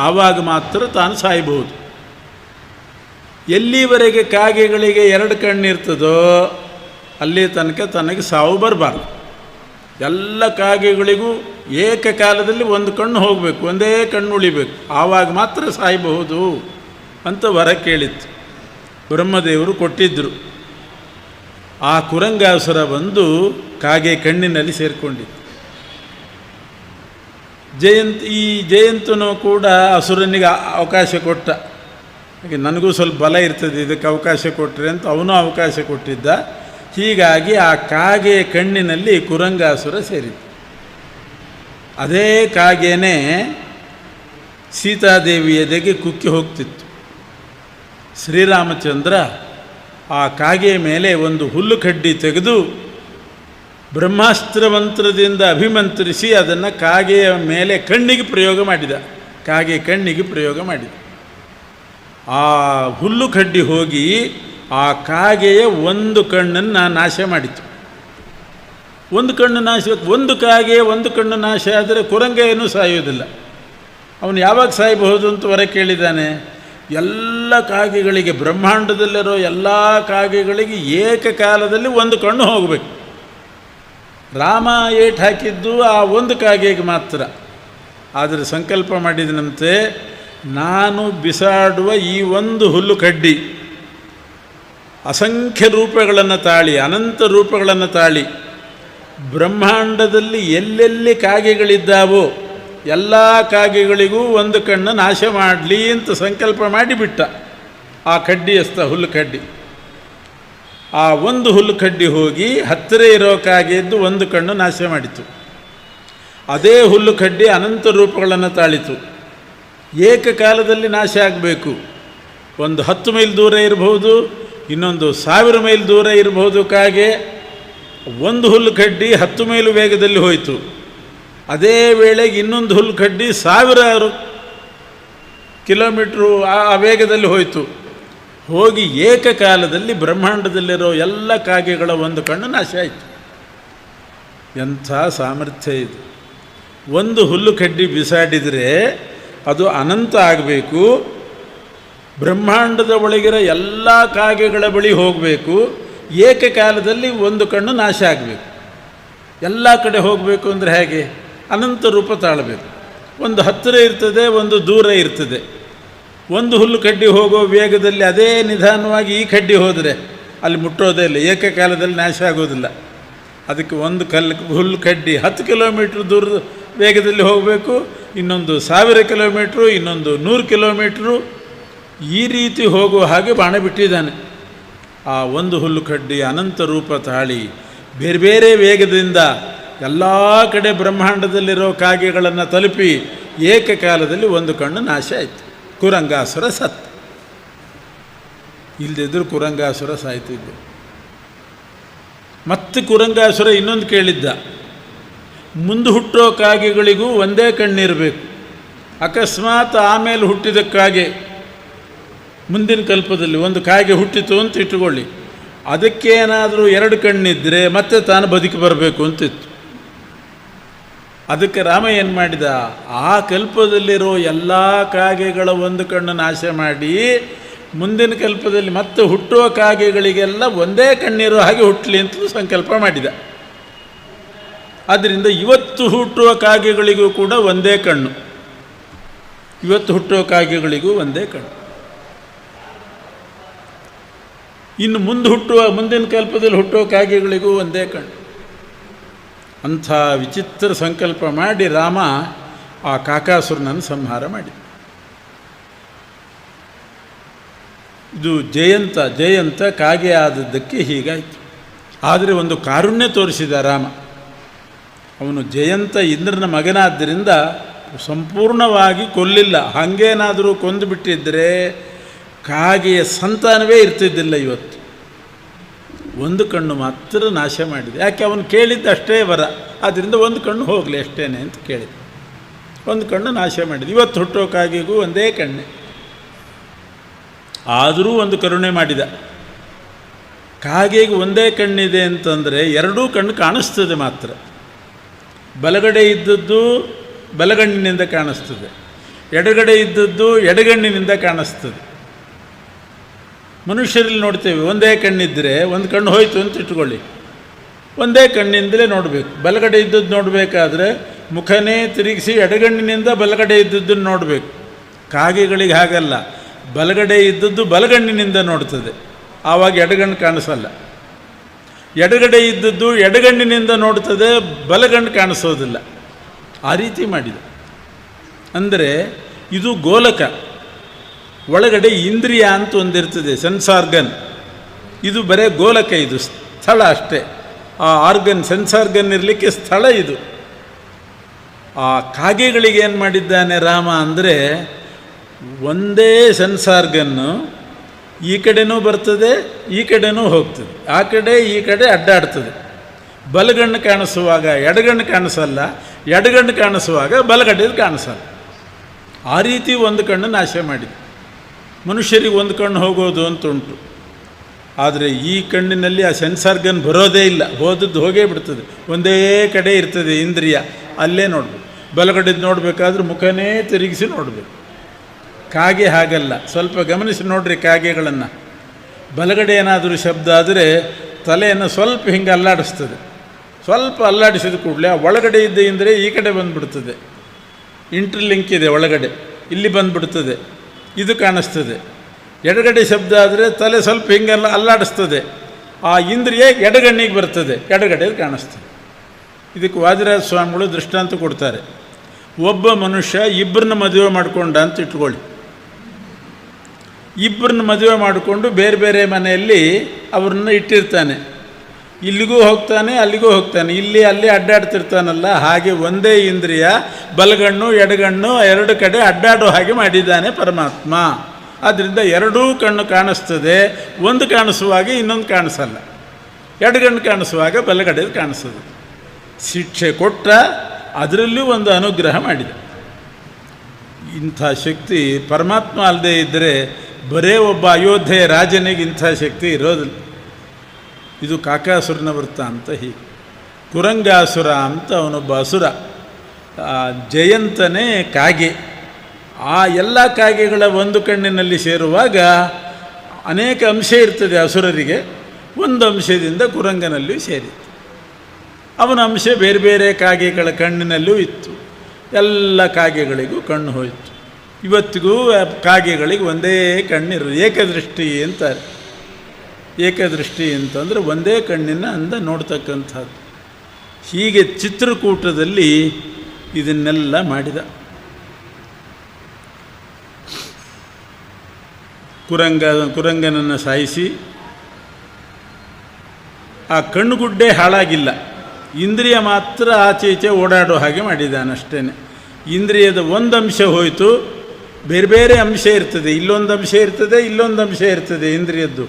ಆವಾಗ ಮಾತ್ರ ತಾನು ಸಾಯಬಹುದು. ಎಲ್ಲಿವರೆಗೆ ಕಾಗೆಗಳಿಗೆ 2 ಕಣ್ಣಿರ್ತದೋ ಅಲ್ಲಿ ತನಕ ತನಗೆ ಸಾವು ಬರಬಾರ್ದು. ಎಲ್ಲ ಕಾಗೆಗಳಿಗೂ ಏಕಕಾಲದಲ್ಲಿ ಒಂದು ಕಣ್ಣು ಹೋಗಬೇಕು, ಒಂದೇ ಕಣ್ಣು ಉಳಿಬೇಕು, ಆವಾಗ ಮಾತ್ರ ಸಾಯಬಹುದು ಅಂತ ವರ ಕೇಳಿತ್ತು. ಬ್ರಹ್ಮದೇವರು ಕೊಟ್ಟಿದ್ದರು. ಆ ಕುರಂಗಾಸುರ ಬಂದು ಕಾಗೆ ಕಣ್ಣಿನಲ್ಲಿ ಸೇರಿಕೊಂಡಿತ್ತು. ಈ ಜಯಂತನೂ ಕೂಡ ಅಸುರನಿಗೆ ಅವಕಾಶ ಕೊಟ್ಟ. ಹಾಗೆ ನನಗೂ ಸ್ವಲ್ಪ ಬಲ ಇರ್ತದೆ, ಇದಕ್ಕೆ ಅವಕಾಶ ಕೊಟ್ಟರೆ ಅಂತ ಅವನು ಅವಕಾಶ ಕೊಟ್ಟಿದ್ದ. ಹೀಗಾಗಿ ಆ ಕಾಗೆ ಕಣ್ಣಿನಲ್ಲಿ ಕುರಂಗಾಸುರ ಸೇರಿತು. ಅದೇ ಕಾಗೆನೇ ಸೀತಾದೇವಿ ಎದೆಗೆ ಕುಕ್ಕಿ ಹೋಗ್ತಿತ್ತು. ಶ್ರೀರಾಮಚಂದ್ರ ಆ ಕಾಗೆಯ ಮೇಲೆ ಒಂದು ಹುಲ್ಲು ಕಡ್ಡಿ ತೆಗೆದು ಬ್ರಹ್ಮಾಸ್ತ್ರ ಮಂತ್ರದಿಂದ ಅಭಿಮಂತ್ರಿಸಿ ಅದನ್ನು ಕಾಗೆಯ ಮೇಲೆ ಕಣ್ಣಿಗೆ ಪ್ರಯೋಗ ಮಾಡಿದ. ಕಾಗೆ ಕಣ್ಣಿಗೆ ಪ್ರಯೋಗ ಮಾಡಿದ. ಆ ಹುಲ್ಲು ಕಡ್ಡಿ ಹೋಗಿ ಆ ಕಾಗೆಯ ಒಂದು ಕಣ್ಣನ್ನು ನಾಶ ಮಾಡಿತು. ಒಂದು ಕಣ್ಣು ನಾಶ, ಒಂದು ಕಾಗೆ ಒಂದು ಕಣ್ಣು ನಾಶ ಆದರೆ ಕುರಂಗ ಏನೂ ಸಾಯೋದಿಲ್ಲ. ಅವನು ಯಾವಾಗ ಸಾಯಬಹುದು ಅಂತ ವರ ಕೇಳಿದ್ದಾನೆ. ಎಲ್ಲ ಕಾಗೆಗಳಿಗೆ, ಬ್ರಹ್ಮಾಂಡದಲ್ಲಿರೋ ಎಲ್ಲ ಕಾಗೆಗಳಿಗೆ ಏಕಕಾಲದಲ್ಲಿ ಒಂದು ಕಣ್ಣು ಹೋಗಬೇಕು. ರಾಮ ಏಟು ಹಾಕಿದ್ದು ಆ ಒಂದು ಕಾಗೆಗೆ ಮಾತ್ರ. ಆದರೆ ಸಂಕಲ್ಪ ಮಾಡಿದನಂತೆ, ನಾನು ಬಿಸಾಡುವ ಈ ಒಂದು ಹುಲ್ಲು ಕಡ್ಡಿ ಅಸಂಖ್ಯ ರೂಪಗಳನ್ನು ತಾಳಿ, ಅನಂತ ರೂಪಗಳನ್ನು ತಾಳಿ, ಬ್ರಹ್ಮಾಂಡದಲ್ಲಿ ಎಲ್ಲೆಲ್ಲಿ ಕಾಗೆಗಳಿದ್ದಾವೋ ಎಲ್ಲ ಕಾಗೆಗಳಿಗೂ ಒಂದು ಕಣ್ಣು ನಾಶ ಮಾಡಲಿ ಅಂತ ಸಂಕಲ್ಪ ಮಾಡಿಬಿಟ್ಟ. ಆ ಕಡ್ಡಿಯಸ್ತ ಹುಲ್ಲು ಕಡ್ಡಿ, ಆ ಒಂದು ಹುಲ್ಲು ಕಡ್ಡಿ ಹೋಗಿ ಹತ್ತಿರ ಇರೋ ಕಾಗೆಯದ್ದು ಒಂದು ಕಣ್ಣು ನಾಶ ಮಾಡಿತು. ಅದೇ ಹುಲ್ಲು ಕಡ್ಡಿ ಅನಂತ ರೂಪಗಳನ್ನು ತಾಳಿತು. ಏಕಕಾಲದಲ್ಲಿ ನಾಶ ಆಗಬೇಕು. ಒಂದು 10 ಮೈಲ್ ದೂರ ಇರಬಹುದು, ಇನ್ನೊಂದು 1000 ಮೈಲ್ ದೂರ ಇರಬಹುದು ಕಾಗೆ. ಒಂದು ಹುಲ್ಲು ಕಡ್ಡಿ 10 ಮೈಲು ವೇಗದಲ್ಲಿ ಹೋಯಿತು. ಅದೇ ವೇಳೆಗೆ ಇನ್ನೊಂದು ಹುಲ್ಲು ಕಡ್ಡಿ 1000 ಕಿಲೋಮೀಟ್ರು ಆ ವೇಗದಲ್ಲಿ ಹೋಯಿತು. ಹೋಗಿ ಏಕಕಾಲದಲ್ಲಿ ಬ್ರಹ್ಮಾಂಡದಲ್ಲಿರೋ ಎಲ್ಲ ಕಾಗೆಗಳ ಒಂದು ಕಣ್ಣು ನಾಶ ಆಯಿತು. ಎಂಥ ಸಾಮರ್ಥ್ಯ ಇದು! ಒಂದು ಹುಲ್ಲು ಕಡ್ಡಿ ಬಿಸಾಡಿದರೆ ಅದು ಅನಂತ ಆಗಬೇಕು. ಬ್ರಹ್ಮಾಂಡದ ಒಳಗಿರೋ ಎಲ್ಲ ಕಾಗೆಗಳ ಬಳಿ ಹೋಗಬೇಕು. ಏಕಕಾಲದಲ್ಲಿ ಒಂದು ಕಣ್ಣು ನಾಶ ಆಗಬೇಕು. ಎಲ್ಲ ಕಡೆ ಹೋಗಬೇಕು ಅಂದರೆ ಹೇಗೆ? ಅನಂತ ರೂಪ ತಾಳಬೇಕು. ಒಂದು ಹತ್ತಿರ ಇರ್ತದೆ, ಒಂದು ದೂರ ಇರ್ತದೆ. ಒಂದು ಹುಲ್ಲು ಕಡ್ಡಿ ಹೋಗೋ ವೇಗದಲ್ಲಿ ಅದೇ ನಿಧಾನವಾಗಿ ಈ ಕಡ್ಡಿ ಹೋದರೆ ಅಲ್ಲಿ ಮುಟ್ಟೋದೇ ಇಲ್ಲ, ಏಕಕಾಲದಲ್ಲಿ ನಾಶ ಆಗೋದಿಲ್ಲ. ಅದಕ್ಕೆ ಒಂದು ಹುಲ್ಲು ಕಡ್ಡಿ 10 ಕಿಲೋಮೀಟ್ರ್ ದೂರದ ವೇಗದಲ್ಲಿ ಹೋಗಬೇಕು, ಇನ್ನೊಂದು 1000 ಕಿಲೋಮೀಟ್ರು, ಇನ್ನೊಂದು 100 ಕಿಲೋಮೀಟ್ರು, ಈ ರೀತಿ ಹೋಗುವ ಹಾಗೆ ಬಾಣ ಬಿಟ್ಟಿದ್ದಾನೆ. ಆ ಒಂದು ಹುಲ್ಲು ಕಡ್ಡಿ ಅನಂತ ರೂಪ ತಾಳಿ ಬೇರೆ ಬೇರೆ ವೇಗದಿಂದ ಎಲ್ಲ ಕಡೆ ಬ್ರಹ್ಮಾಂಡದಲ್ಲಿರೋ ಕಾಗೆಗಳನ್ನು ತಲುಪಿ ಏಕಕಾಲದಲ್ಲಿ ಒಂದು ಕಣ್ಣು ನಾಶ ಆಯಿತು. ಕುರಂಗಾಸುರ ಸತ್ತ. ಇಲ್ಲದಿದ್ದರೂ ಕುರಂಗಾಸುರ ಸಾಯ್ತಿದ್ದ. ಮತ್ತೆ ಕುರಂಗಾಸುರ ಇನ್ನೊಂದು ಕೇಳಿದ್ದ, ಮುಂದೆ ಹುಟ್ಟೋ ಕಾಗೆಗಳಿಗೂ ಒಂದೇ ಕಣ್ಣಿರಬೇಕು. ಅಕಸ್ಮಾತ್ ಆಮೇಲೆ ಹುಟ್ಟಿದ ಕಾಗೆ, ಮುಂದಿನ ಕಲ್ಪದಲ್ಲಿ ಒಂದು ಕಾಗೆ ಹುಟ್ಟಿತು ಅಂತ ಇಟ್ಟುಕೊಳ್ಳಿ, ಅದಕ್ಕೇನಾದರೂ 2 ಕಣ್ಣಿದ್ದರೆ ಮತ್ತೆ ತಾನು ಬದುಕಿ ಬರಬೇಕು ಅಂತಿತ್ತು. ಅದಕ್ಕೆ ರಾಮ ಏನು ಮಾಡಿದ, ಆ ಕಲ್ಪದಲ್ಲಿರೋ ಎಲ್ಲ ಕಾಗೆಗಳ ಒಂದು ಕಣ್ಣು ನಾಶ ಮಾಡಿ ಮುಂದಿನ ಕಲ್ಪದಲ್ಲಿ ಮತ್ತೆ ಹುಟ್ಟುವ ಕಾಗೆಗಳಿಗೆಲ್ಲ ಒಂದೇ ಕಣ್ಣಿರೋ ಹಾಗೆ ಹುಟ್ಟಲಿ ಅಂತಲೂ ಸಂಕಲ್ಪ ಮಾಡಿದ. ಆದ್ದರಿಂದ ಇವತ್ತು ಹುಟ್ಟುವ ಕಾಗೆಗಳಿಗೂ ಕೂಡ ಒಂದೇ ಕಣ್ಣು. ಇವತ್ತು ಹುಟ್ಟುವ ಕಾಗೆಗಳಿಗೂ ಒಂದೇ ಕಣ್ಣು. ಇನ್ನು ಮುಂದಿನ ಕಲ್ಪದಲ್ಲಿ ಹುಟ್ಟುವ ಕಾಗೆಗಳಿಗೂ ಒಂದೇ ಕಣ್ಣು. ಅಂಥ ವಿಚಿತ್ರ ಸಂಕಲ್ಪ ಮಾಡಿ ರಾಮ ಆ ಕಾಕಾಸುರನನ್ನು ಸಂಹಾರ ಮಾಡಿ. ಇದು ಜಯಂತ ಕಾಗೆ ಆದದ್ದಕ್ಕೆ ಹೀಗಾಯಿತು. ಆದರೆ ಒಂದು ಕಾರುಣ್ಯ ತೋರಿಸಿದ ರಾಮ. ಅವನು ಜಯಂತ ಇಂದ್ರನ ಮಗನಾದ್ದರಿಂದ ಸಂಪೂರ್ಣವಾಗಿ ಕೊಲ್ಲಿಲ್ಲ. ಹಾಗೇನಾದರೂ ಕೊಂದು ಬಿಟ್ಟಿದ್ದರೆ ಕಾಗೆಯ ಸಂತಾನವೇ ಇರ್ತಿದ್ದಿಲ್ಲ. ಇವತ್ತು ಒಂದು ಕಣ್ಣು ಮಾತ್ರ ನಾಶ ಮಾಡಿದೆ. ಯಾಕೆ? ಅವನು ಕೇಳಿದ್ದು ಅಷ್ಟೇ ವರ, ಆದ್ದರಿಂದ ಒಂದು ಕಣ್ಣು ಹೋಗಲಿ ಅಷ್ಟೇನೆ ಅಂತ ಕೇಳಿದ. ಒಂದು ಕಣ್ಣು ನಾಶ ಮಾಡಿದೆ. ಇವತ್ತು ಹುಟ್ಟೋ ಕಾಗೆಗೂ ಒಂದೇ ಕಣ್ಣೆ. ಆದರೂ ಒಂದು ಕರುಣೆ ಮಾಡಿದ. ಕಾಗೆಗೆ ಒಂದೇ ಕಣ್ಣಿದೆ ಅಂತಂದರೆ 2 ಕಣ್ಣು ಕಾಣಿಸ್ತದೆ ಮಾತ್ರ. ಬಲಗಡೆ ಇದ್ದದ್ದು ಬಲಗಣ್ಣಿನಿಂದ ಕಾಣಿಸ್ತದೆ, ಎಡಗಡೆ ಇದ್ದದ್ದು ಎಡಗಣ್ಣಿನಿಂದ ಕಾಣಿಸ್ತದೆ. ಮನುಷ್ಯರಲ್ಲಿ ನೋಡ್ತೇವೆ, ಒಂದೇ ಕಣ್ಣಿದ್ದರೆ ಒಂದು ಕಣ್ಣು ಹೋಯಿತು ಅಂತ ಇಟ್ಕೊಳ್ಳಿ, ಒಂದೇ ಕಣ್ಣಿಂದಲೇ ನೋಡಬೇಕು. ಬಲಗಡೆ ಇದ್ದದ್ದು ನೋಡಬೇಕಾದ್ರೆ ಮುಖನೇ ತಿರುಗಿಸಿ ಎಡಗಣ್ಣಿನಿಂದ ಬಲಗಡೆ ಇದ್ದದ್ದನ್ನು ನೋಡಬೇಕು. ಕಾಗೆಗಳಿಗೆ ಹಾಗಲ್ಲ, ಬಲಗಡೆ ಇದ್ದದ್ದು ಬಲಗಣ್ಣಿನಿಂದ ನೋಡ್ತದೆ, ಆವಾಗ ಎಡಗಣ್ಣು ಕಾಣಿಸಲ್ಲ. ಎಡಗಡೆ ಇದ್ದದ್ದು ಎಡಗಣ್ಣಿನಿಂದ ನೋಡ್ತದೆ, ಬಲಗಣ್ಣು ಕಾಣಿಸೋದಿಲ್ಲ. ಆ ರೀತಿ ಮಾಡಿದ. ಅಂದರೆ ಇದು ಗೋಲಕ, ಒಳಗಡೆ ಇಂದ್ರಿಯ ಅಂತ ಒಂದಿರ್ತದೆ, ಸೆನ್ಸ್ ಆರ್ಗನ್. ಇದು ಬರೇ ಗೋಲಕ, ಇದು ಸ್ಥಳ ಅಷ್ಟೇ. ಆ ಆರ್ಗನ್, ಸೆನ್ಸ್ ಆರ್ಗನ್ ಇರಲಿಕ್ಕೆ ಸ್ಥಳ ಇದು. ಆ ಕಾಗೆಗಳಿಗೆ ಏನು ಮಾಡಿದ್ದಾನೆ ರಾಮ ಅಂದರೆ, ಒಂದೇ ಸೆನ್ಸ್ ಆರ್ಗನ್ನು ಈ ಕಡೆನೂ ಬರ್ತದೆ, ಈ ಕಡೆನೂ ಹೋಗ್ತದೆ, ಆ ಕಡೆ ಈ ಕಡೆ ಅಡ್ಡಾಡ್ತದೆ. ಬಲಗಣ್ಣು ಕಾಣಿಸುವಾಗ ಎಡಗಣ್ಣು ಕಾಣಿಸಲ್ಲ, ಎಡಗಣ್ಣು ಕಾಣಿಸುವಾಗ ಬಲಗಡೆದು ಕಾಣಿಸಲ್ಲ. ಆ ರೀತಿ ಒಂದು ಕಣ್ಣು ನಾಶ ಮಾಡಿದೆ. ಮನುಷ್ಯರಿಗೆ ಒಂದು ಕಣ್ಣು ಹೋಗೋದು ಅಂತ ಉಂಟು, ಆದರೆ ಈ ಕಣ್ಣಿನಲ್ಲಿ ಆ ಸೆನ್ಸಾರ್ಗನ್ ಬರೋದೇ ಇಲ್ಲ. ಹೋದದ್ದು ಹೋಗೇ ಬಿಡ್ತದೆ, ಒಂದೇ ಕಡೆ ಇರ್ತದೆ ಇಂದ್ರಿಯ, ಅಲ್ಲೇ ನೋಡಬೇಕು. ಬಲಗಡೆದು ನೋಡಬೇಕಾದ್ರೆ ಮುಖನೇ ತಿರುಗಿಸಿ ನೋಡಬೇಕು. ಕಾಗೆ ಹಾಗಲ್ಲ. ಸ್ವಲ್ಪ ಗಮನಿಸಿ ನೋಡ್ರಿ ಕಾಗೆಗಳನ್ನು. ಬಲಗಡೆ ಏನಾದರೂ ಶಬ್ದ ಆದರೆ ತಲೆಯನ್ನು ಸ್ವಲ್ಪ ಹಿಂಗೆ ಅಲ್ಲಾಡಿಸ್ತದೆ. ಸ್ವಲ್ಪ ಅಲ್ಲಾಡಿಸಿದ ಕೂಡಲೇ ಒಳಗಡೆ ಇದ್ದ ಇಂದ್ರೆ ಈ ಕಡೆ ಬಂದುಬಿಡ್ತದೆ. ಇಂಟರ್ಲಿಂಕ್ ಇದೆ ಒಳಗಡೆ, ಇಲ್ಲಿ ಬಂದುಬಿಡ್ತದೆ, ಇದು ಕಾಣಿಸ್ತದೆ. ಎಡಗಡೆ ಶಬ್ದ ಆದರೆ ತಲೆ ಸ್ವಲ್ಪ ಹಿಂಗೆಲ್ಲ ಅಲ್ಲಾಡಿಸ್ತದೆ, ಆ ಇಂದ್ರಿಯ ಎಡಗಣ್ಣಿಗೆ ಬರ್ತದೆ, ಎಡಗಡೆ ಕಾಣಿಸ್ತದೆ. ಇದಕ್ಕೆ ವಾದಿರಾಜ ಸ್ವಾಮಿಗಳು ದೃಷ್ಟಾಂತ ಕೊಡ್ತಾರೆ. ಒಬ್ಬ ಮನುಷ್ಯ ಇಬ್ಬರನ್ನ ಮದುವೆ ಮಾಡಿಕೊಂಡ ಅಂತ ಇಟ್ಕೊಳ್ಳಿ. ಇಬ್ಬರನ್ನ ಮದುವೆ ಮಾಡಿಕೊಂಡು ಬೇರೆ ಬೇರೆ ಮನೆಯಲ್ಲಿ ಅವ್ರನ್ನ ಇಟ್ಟಿರ್ತಾನೆ. ಇಲ್ಲಿಗೂ ಹೋಗ್ತಾನೆ, ಅಲ್ಲಿಗೂ ಹೋಗ್ತಾನೆ, ಇಲ್ಲಿ ಅಲ್ಲಿ ಅಡ್ಡಾಡ್ತಿರ್ತಾನಲ್ಲ. ಹಾಗೆ ಒಂದೇ ಇಂದ್ರಿಯ ಬಲಗಣ್ಣು ಎಡಗಣ್ಣು ಎರಡು ಕಡೆ ಅಡ್ಡಾಡೋ ಹಾಗೆ ಮಾಡಿದ್ದಾನೆ ಪರಮಾತ್ಮ. ಆದ್ದರಿಂದ ಎರಡೂ ಕಣ್ಣು ಕಾಣಿಸ್ತದೆ. ಒಂದು ಕಾಣಿಸುವಾಗ ಇನ್ನೊಂದು ಕಾಣಿಸಲ್ಲ, ಎಡಗಣ್ಣು ಕಾಣಿಸುವಾಗ ಬಲಗಡೆ ಕಾಣಿಸ್ತದೆ. ಶಿಕ್ಷೆ ಕೊಟ್ಟ, ಅದರಲ್ಲೂ ಒಂದು ಅನುಗ್ರಹ ಮಾಡಿದೆ. ಇಂಥ ಶಕ್ತಿ ಪರಮಾತ್ಮ ಅಲ್ಲದೆ ಇದ್ದರೆ ಬರೇ ಒಬ್ಬ ಅಯೋಧ್ಯೆಯ ರಾಜನಿಗೆ ಇಂಥ ಶಕ್ತಿ ಇರೋದಿಲ್ಲ. ಇದು ಕಾಕಾಸುರನ ವೃತ್ತ ಅಂತ. ಹೀಗೆ ಕುರಂಗಾಸುರ ಅಂತ ಅವನೊಬ್ಬ ಅಸುರ. ಜಯಂತನೇ ಕಾಗೆ. ಆ ಎಲ್ಲ ಕಾಗೆಗಳ ಒಂದು ಕಣ್ಣಿನಲ್ಲಿ ಸೇರುವಾಗ ಅನೇಕ ಅಂಶ ಇರ್ತದೆ ಅಸುರರಿಗೆ. ಒಂದು ಅಂಶದಿಂದ ಕುರಂಗನಲ್ಲೂ ಸೇರಿತ್ತು. ಅವನ ಅಂಶ ಬೇರೆ ಬೇರೆ ಕಾಗೆಗಳ ಕಣ್ಣಿನಲ್ಲೂ ಇತ್ತು. ಎಲ್ಲ ಕಾಗೆಗಳಿಗೂ ಕಣ್ಣು ಹೋಯಿತು. ಇವತ್ತಿಗೂ ಕಾಗೆಗಳಿಗೆ ಒಂದೇ ಕಣ್ಣಿರು, ಏಕದೃಷ್ಟಿ ಅಂತಾರೆ. ಏಕದೃಷ್ಟಿ ಅಂತಂದರೆ ಒಂದೇ ಕಣ್ಣಿನ ಅಂದ ನೋಡ್ತಕ್ಕಂಥದ್ದು. ಹೀಗೆ ಚಿತ್ರಕೂಟದಲ್ಲಿ ಇದನ್ನೆಲ್ಲ ಮಾಡಿದ. ಕುರಂಗನನ್ನು ಸಾಯಿಸಿ ಆ ಕಣ್ಣುಗುಡ್ಡೆ ಹಾಳಾಗಿಲ್ಲ, ಇಂದ್ರಿಯ ಮಾತ್ರ ಆಚೆ ಈಚೆ ಓಡಾಡೋ ಹಾಗೆ ಮಾಡಿದ್ದಾನಷ್ಟೇ. ಇಂದ್ರಿಯದ ಒಂದು ಅಂಶ ಹೋಯಿತು, ಬೇರೆ ಬೇರೆ ಅಂಶ ಇರ್ತದೆ, ಇಲ್ಲೊಂದು ಅಂಶ ಇರ್ತದೆ, ಇಲ್ಲೊಂದು ಅಂಶ ಇರ್ತದೆ. ಇಂದ್ರಿಯದ್ದು